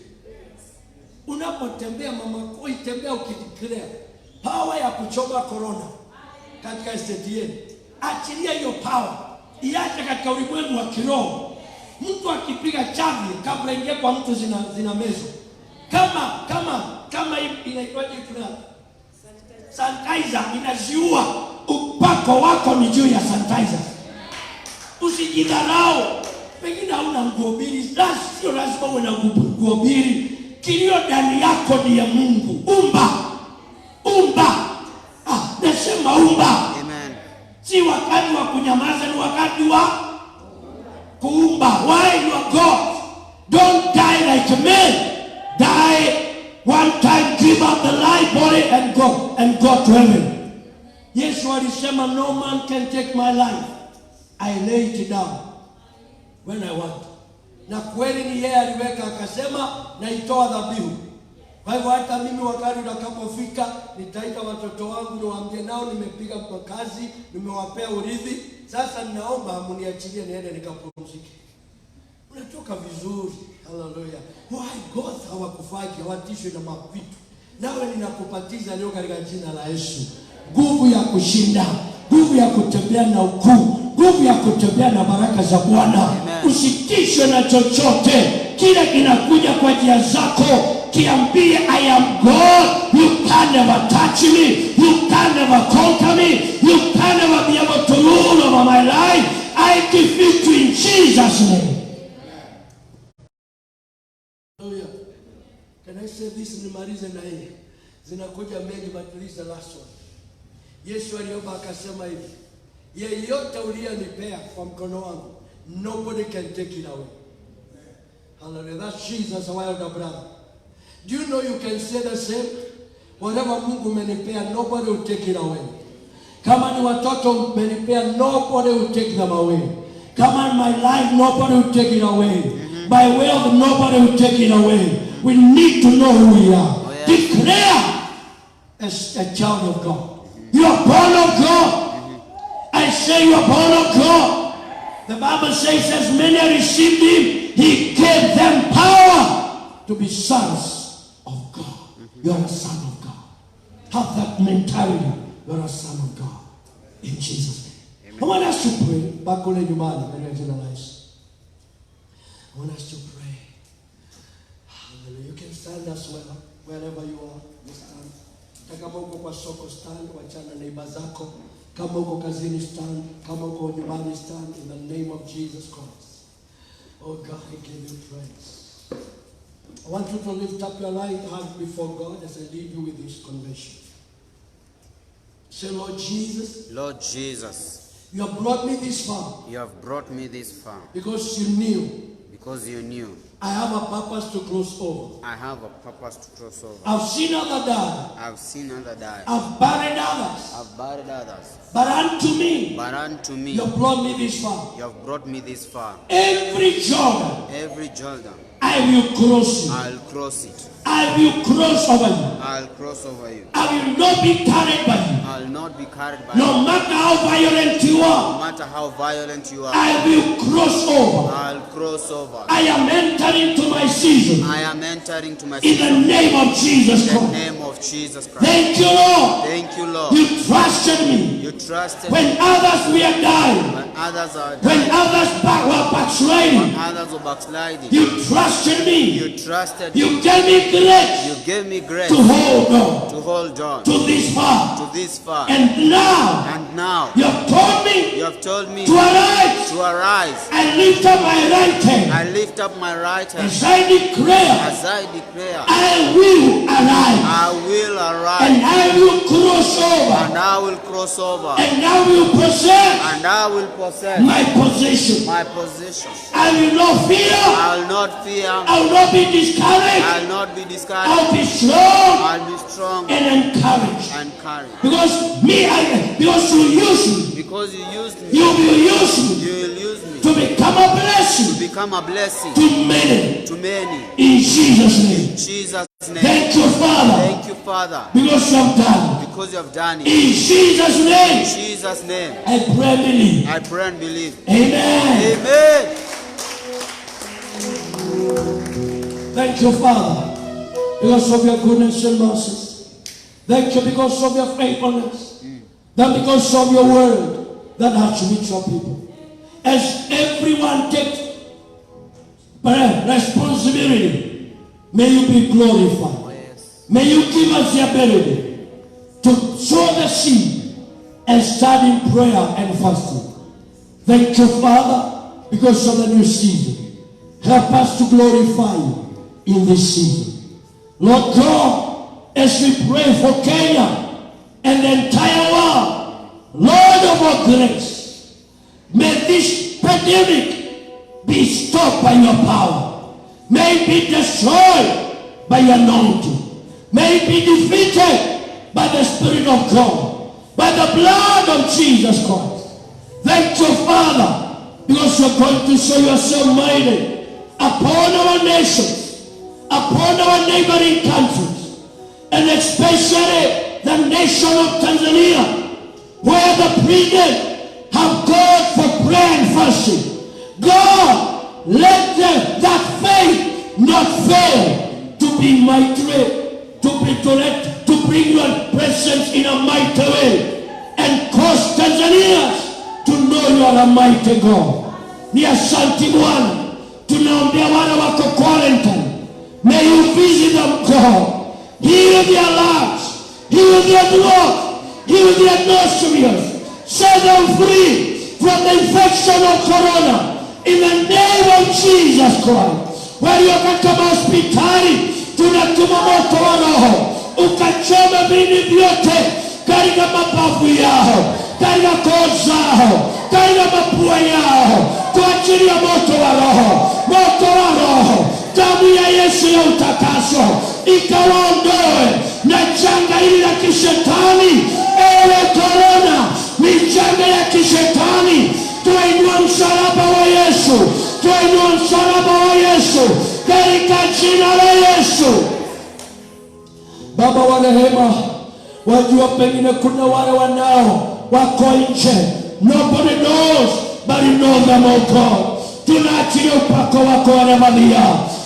Unapotembea mama koi tembea ukideclare power ya kuchoma corona katika estate yenu. Achilia hiyo power. Iache katika ulimwengu wa kiroho. Mtu akipiga chavi kabla ingie kwa mtu zina mezo. Kama inaitwaje kuna sanitizer inaziua, upako wako ni juu ya sanitizer. Usijidharau. Pengine hauna nguo mbili, sio lazima uwe na nguo mbili. Kilio ndani yako ni ya Mungu. Umba. Nasema umba. Amen. Si wakati wa kunyamaza, ni wakati wa kuumba. Why you are God? Don't die like men. Die one time, give up the life body and go to heaven. Yesu alisema no man can take my life. I lay it down when I want. Na kweli ni yeye aliweka akasema naitoa dhabihu. Kwa hivyo hata mimi wakati utakapofika nitaita watoto wangu niwaambie nao nimepiga kazi, nimewapea urithi. Sasa ninaomba mniachilie niende nikapumzike. Unatoka vizuri. Hallelujah. Why God hawakufaki hawatishwe na mavitu. Nawe ninakupatiza leo katika jina la Yesu. Nguvu ya kushinda, nguvu ya kutembea na ukuu, nguvu ya kutembea na baraka za Bwana. Usitishwe na chochote. Kile kinakuja kwa njia zako, kiambie I am God. You can never touch me. You can never conquer me. You can never be able to rule over my life. I defeat you in Jesus' name. Hallelujah. Can I say this? Nimalize na hii. Zinakuja mengi but this is the last one. Yesu aliomba akasema hivi. Yeyote uliyonipea kwa mkono wangu, nobody can take it away. Hallelujah. That's Jesus, our elder brother. Do you know you can say the same? Whatever Mungu umenipea, nobody will take it away. Kama ni watoto umenipea, nobody will take them away. Come on, my life, nobody will take it away. My wealth, nobody will take it away. We need to know who we are. Oh, yeah. Declare as a child of God. You are born of God. I say you are born of God. The Bible says as many received him, he gave them power to be sons of God. You are a son of God. Have that mentality. You are a son of God. In Jesus' name. I want us to pray. Back on the human, I want us to pray. Hallelujah. You can stand as well, wherever you are. You stand. Kama uko kwa soko stand, wachana na neighbor zako. Kama uko kazini stand, kama uko nyumbani stand, in the name of Jesus Christ. Oh God, I give you praise. I want you to lift up your right hand before God as I lead you with this convention. Say, Lord Jesus. Lord Jesus. You have brought me this far. You have brought me this far. Because you knew. Because you knew. I have a purpose to cross over. I have a purpose to cross over. I've seen others die. I've seen others die. I've buried others. I've buried others. But unto me. But unto me. You have brought me this far. You have brought me this far. Every Jordan. Every Jordan. I will cross it. I'll cross it. I will cross over you. I'll cross over you. I will not be carried by you. I'll not be carried by No you. matter how violent you No are. matter how violent you are. I will cross over. I'll cross over. I am entering to my season. I am entering to my In season. the name of Jesus In the Christ. name of Jesus Christ. Thank you, Lord. Thank you, Lord. You trusted me. You trusted me When others were dying. when others are When dying. others were backsliding. When others were backsliding. You trusted me. You trusted me. You gave me grace You gave me grace to hold on to hold on to this far. to this far. And now And now you have told me you have told me to arise. to arise. I lift up my right hand. I lift up my right hand As I declare, as I declare, I will arise. I will And arise I will cross over. and I will cross over And I will possess and I will possess my possession. my position. I will not fear. I will not fear. I will not be discouraged. I will not be discouraged. I'll be strong I'll be strong and encouraged. and courage. Because because you use me. Because you used me, You will use me you will use me to become a to blessing become a blessing to many. to many. In Jesus' name. In Jesus' name. Thank you, Father, Thank you, Father, because you have done it. because you have done it. In Jesus' In name, Jesus' name, I pray and believe. I pray and believe. Amen. Amen. Thank you, Father, because of your goodness and mercies. Thank you because of your faithfulness. Then because of your word that has reached your people. As everyone takes responsibility, may you be glorified. Oh, yes. May you give us the ability to sow the seed and start in prayer and fasting. Thank you, Father, because of the new season. Help us to glorify you in this season. Lord God, as we pray for Kenya and the entire world, Lord of our grace, may this pandemic be stopped by your power. May it be destroyed by your anointing. May it be defeated by the Spirit of God, by the blood of Jesus Christ. Thank you, Father, because you're going to show yourself mighty upon our nations, upon our neighboring countries, and especially the nation of Tanzania, where the president have called for prayer and fasting. God, let that faith not fail to be mighty, to bring your presence in a mighty way, and cause Tanzanians to know you are a mighty God. Ni asante Bwana, tunaombea wale wako quarantine. May you visit them, God. Heal their lives, heal their throat, heal their nostrils, set them free from the infection of corona. In the name of Jesus Christ. Walio katika hospitali, tunatuma moto wa Roho ukachoma vini vyote katika mapafu yao, katika koo zao, katika mapua yao. Tuachilia moto wa Roho, moto wa Roho. Damu ya Yesu ya utakaso ikawaondoe na janga hili la kishetani. Ewe korona, ni janga ya kishetani. Tuinua msalaba katika jina la Yesu. Baba wa rehema, wajua pengine kuna wale wanao wako nje, nobody knows but you know them, oh God. Tunaachilia upako wako wa rehema,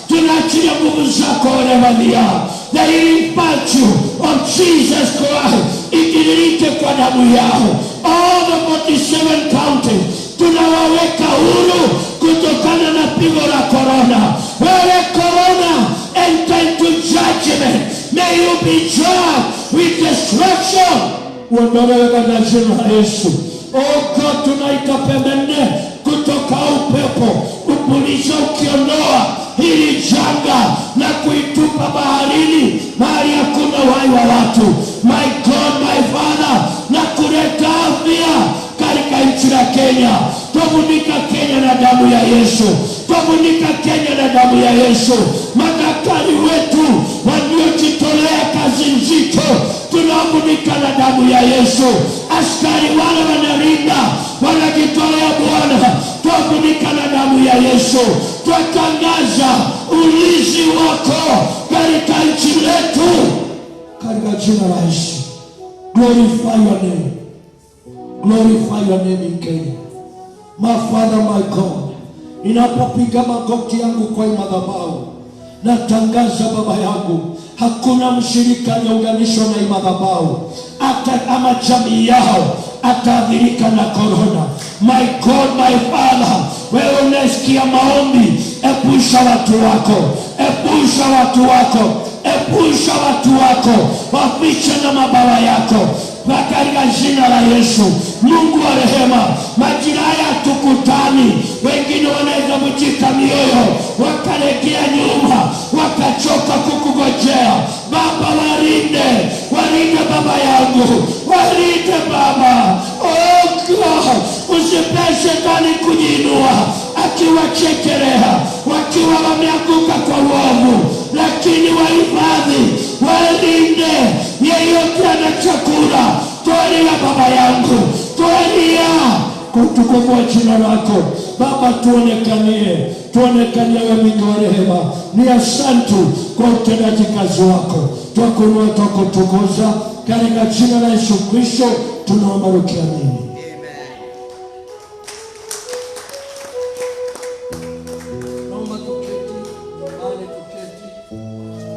tunaachilia nguvu zako wa rehema, the healing virtue of Jesus Christ ikiririke kwa damu yao. All the 47 counties tunawaweka huru kutokana na pigo la corona. Wewe corona, enter into judgment. May you be judged with destruction. Uondolewe katika jina la Yesu. Oh God, tunaita pembeni kutoka upepo, upuliza ukiondoa hili janga na kuitupa baharini mahali hakuna uhai wa watu. My God, my Father, na kuleta afya katika nchi la Kenya. Tufunika Kenya na damu ya Yesu. Tufunika Kenya na damu ya Yesu. Madaktari wetu waliojitolea kazi nzito, tunafunika na damu ya Yesu. Askari wale wanalinda, wanajitolea Bwana, tufunika na damu ya Yesu. Tutangaza ulinzi wako katika nchi letu katika jina la Yesu. Glorify your name. Glorify your name in Kenya. My Father, my God, ninapopiga magoti yangu kwa madhabahu, natangaza Baba yangu, hakuna mshirika aliyeunganishwa na madhabahu hata ama jamii yao ataathirika na corona. My God, my Father, wewe unasikia maombi, epusha watu wako, epusha watu wako, epusha watu wako, wafiche na mabawa yako katika jina la Yesu. Mungu wa rehema, majira haya tukutani, wengine wanaweza kujika mioyo, wakalegea nyuma, wakachoka kukugojea. Baba, walinde Baba yangu, walinde Baba. Oh God, usipe shetani kujiinua akiwachekelea wakiwa wameanguka kwa uovu, lakini wahifadhi, walinde. Yeyote ana chakula, tolia Baba yangu, tolia kwa utukufu wa jina lako. Baba, tuonekanie wewe mwingi wa rehema. Ni asante kwa utendaji kazi wako. Twakuinua, twakutukuza katika jina la Yesu Kristo tunaomba ukiamini.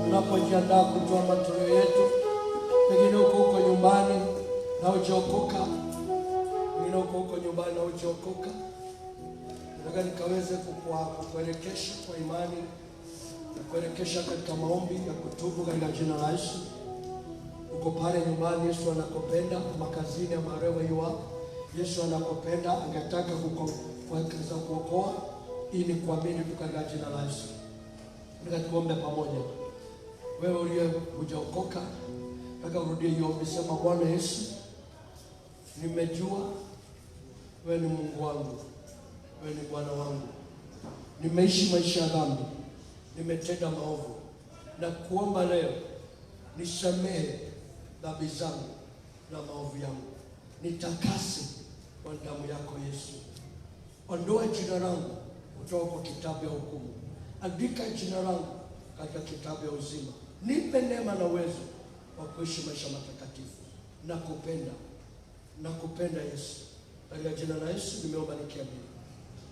Tunapojiandaa kutoa matoleo yetu, pengine uko nyumbani na hujaokoka, pengine uko nyumbani na hujaokoka, nataka nikaweze kukuelekesha kwa imani na kuelekesha katika maombi ya kutubu katika jina la Yesu. Uko pale nyumbani, Yesu anakupenda, makazini ama wherever you are, Yesu anakupenda, angetaka kukuokoa ili kuamini katika jina la Yesu. Nataka tuombe pamoja. Wewe uliye hujaokoka, nataka urudie hiyo ombi, sema: Bwana Yesu, nimejua wewe ni Mungu wangu, wewe ni Bwana wangu. Nimeishi maisha ya dhambi, nimetenda maovu, na kuomba leo nisamehe dhambi zangu na maovu yangu. Nitakase kwa damu yako Yesu. Ondoa jina langu kutoka kwa kitabu ya hukumu, andika jina langu katika kitabu ya uzima. Nipe neema na uwezo wa kuishi maisha matakatifu. Nakupenda Yesu. Katika jina la Yesu nimeomba nikiamini.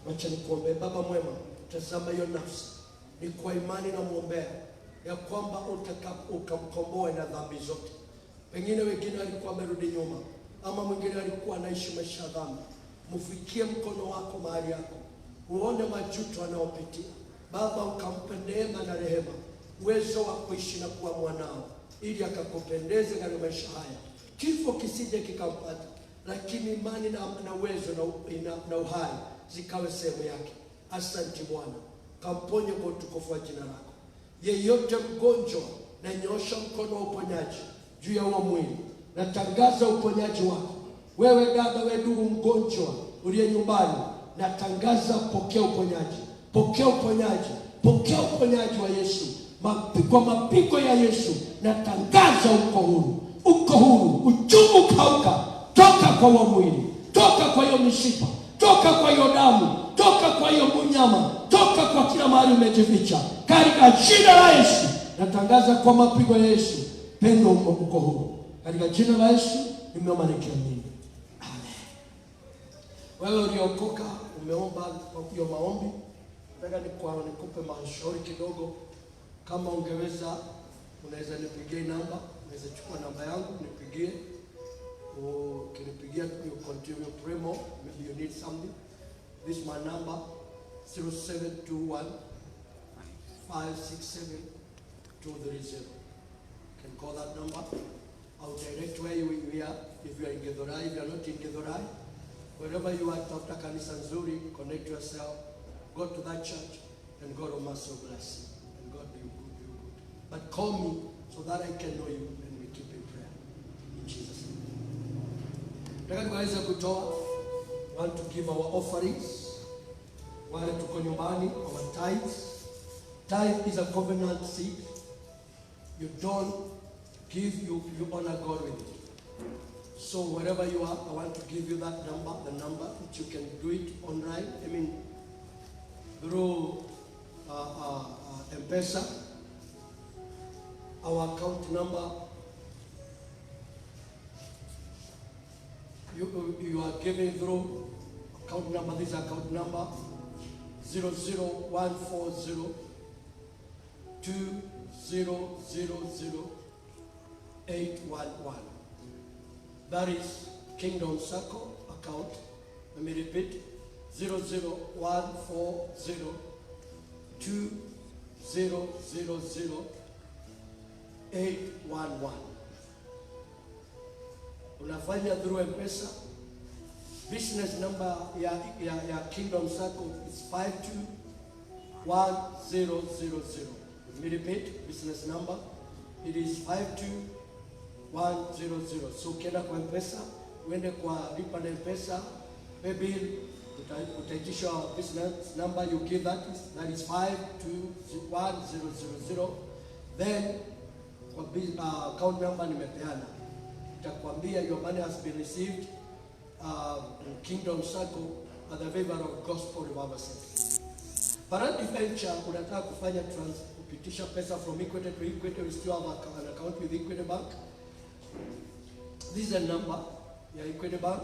Wacha nikuombe. Baba mwema, tazama hiyo nafsi, ni kwa imani na muombea ya kwamba ukamkomboa na dhambi zote. Pengine wengine walikuwa wamerudi nyuma, ama mwingine alikuwa anaishi maisha ya dhambi. Mfikie mkono wako mahali yako, uone majuto anayopitia. Baba, ukampe neema na rehema, uwezo wa kuishi na kuwa mwanao, ili akakupendeze katika maisha haya. Kifo kisije kikampata, lakini imani na uwezo na uhai zikawe sehemu yake. Asante Bwana, kamponye kwa utukufu wa jina lako. Yeyote mgonjwa, na nyosha mkono wa uponyaji juu ya huo mwili. Natangaza uponyaji wako. Wewe dada, wewe ndugu mgonjwa uliye nyumbani, natangaza pokea uponyaji. Pokea uponyaji. Pokea uponyaji wa Yesu. Kwa mapigo ya Yesu natangaza uko huru. Uko huru. Uchungu kauka. Toka kwa huo mwili. Toka kwa hiyo mishipa. toka kwa hiyo damu, toka kwa hiyo munyama, toka kwa kila mahali umejificha, katika jina la Yesu. Natangaza kwa mapigo ya Yesu, pendo uko huru, katika jina la Yesu. Nimeomba nikiamini, amen. Wewe uliokoka umeomba hiyo maombi, nataka nikupe mashauri kidogo. Kama ungeweza, unaweza nipigie namba, unaweza chukua namba yangu nipigie. Ukinipigia you continue pray more, maybe you need something. This is my number, 0721 567 230. You can call that number. I'll direct where you are. If you are in Githurai, if you are not in Githurai, wherever you are, tafuta kanisa nzuri, connect yourself, go to that church, and God will master bless you. And God be good. But call me so that I can know you and we keep in prayer. In Jesus' name. Tukaweza kutoa, want to give our offerings. Wale tuko nyumbani, our tithes. Tithe is a covenant seed. You don't give, you honor God with it. So wherever you are, I want to give you that number, the number that you can do it online. I mean, through M-Pesa. Our account number, you are giving through account number. This account number 00140 2000 That is Kingdom Circle account. Let me repeat, 00140 2000 811. Unafanya through M-Pesa. Business number ya Kingdom Circle is 521000. Let me repeat, business number, it is 52100. So ukienda kwa M-Pesa, uende kwa lipa na M-Pesa, maybe utaitisha business number, you give that is 521000. Then kwa account number nimepeana, itakwambia your money has been received in Kingdom Circle at the favor of Gospel Revival Center. Peradventure unataka kufanya kupitisha pesa from Equity to Equity, we still have an account with Equity Bank. This is a number ya Equity Bank.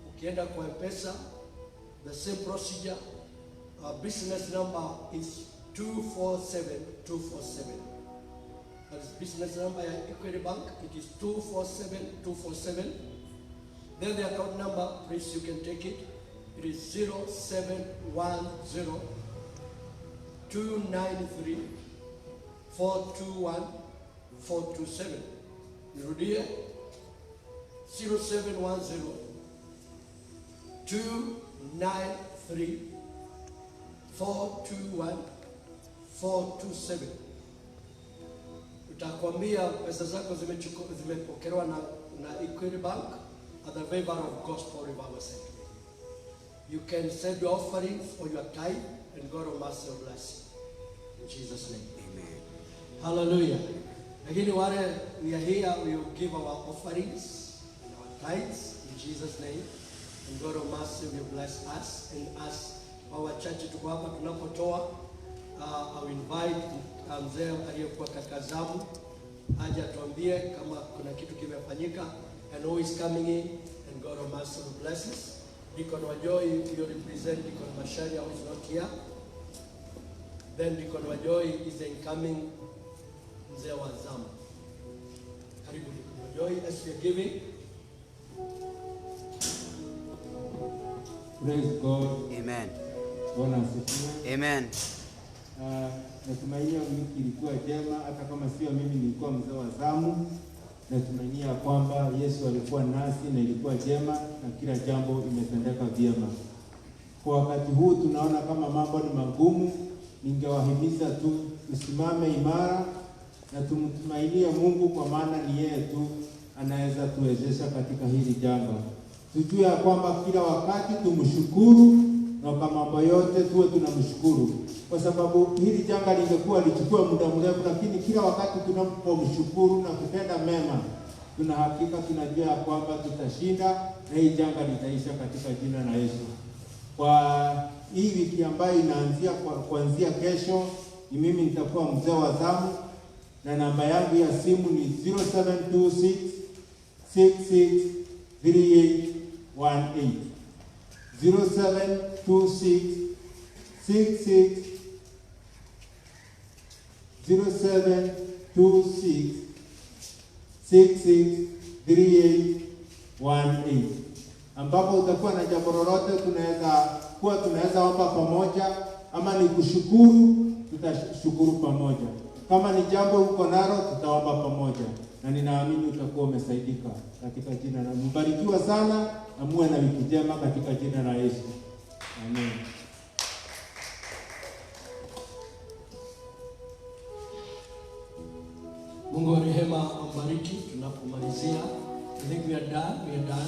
Ukienda kwa M-Pesa, the same procedure. Business number is 247247. That is business number ya Equity Bank. It is 247247. Then the account number, please, you can take it. It is 0710 293 421 427. Nirudie, 0710 293 421 427. Utakwambia pesa zako zimepokelewa na Equity Bank at the favor of Gospel Revival Center. You can send your offerings or your tithe, and God will master bless you. In Jesus' name. Amen. Hallelujah. Again, we are here, we will give our offerings and our tithes in Jesus' name. And God will master will bless us and us. Our church tuko hapa tunapotoa. I will invite mzee aliyekuwa katika zamu aje atuambie kama kuna kitu kimefanyika, and who is coming in, and God will master bless us. Deacon Wajoy, you represent Deacon Masharia, who is not here. Then Deacon Wajoy is the incoming mzee wa zamu. Karibu Deacon Wajoy, as we are giving. Praise God. Amen. Bwana asifiwe. Amen. Natumainia wiki ilikuwa jema, hata kama sio mimi nilikuwa mzee wa zamu. Natumainia kwamba Yesu alikuwa nasi na ilikuwa jema na kila jambo imetendeka vyema. Kwa wakati huu tunaona kama mambo ni magumu, ningewahimiza tu tusimame imara na tumtumainie Mungu, kwa maana ni yeye tu anaweza tuwezesha katika hili jambo. Tujue ya kwamba kila wakati tumshukuru, na kwa mambo yote tuwe tunamshukuru, kwa sababu hili janga lingekuwa lichukue muda mrefu, lakini kila wakati tunapomshukuru na kutenda mema, tuna hakika tunajua kwamba tutashinda na hii janga litaisha katika jina la Yesu. Kwa hii wiki ambayo inaanzia kuanzia kesho, ni mimi nitakuwa mzee wa zamu, na namba yangu ya simu ni 0726 663818. 0726 663818, ambapo utakuwa na jambo lolote tunaweza omba pamoja, ama ni kushukuru, tutashukuru pamoja. Kama ni jambo uko nalo, tutaomba pamoja, na ninaamini utakuwa umesaidika katika jina la Mungu. Mbarikiwa sana na muwe na wiki njema katika jina la Yesu. Amen. Mungu wa rehema ambariki tunapomalizia. I think we are done.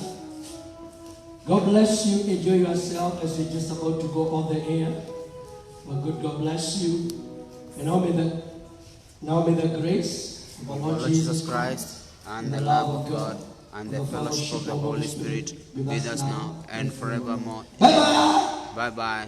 God bless you. Enjoy yourself as we're just about to go on the air. Well, God bless you. And now may the grace of our Lord Jesus Christ and the love of God and the fellowship of the Holy Spirit be with us now and forevermore. Bye-bye. Bye-bye.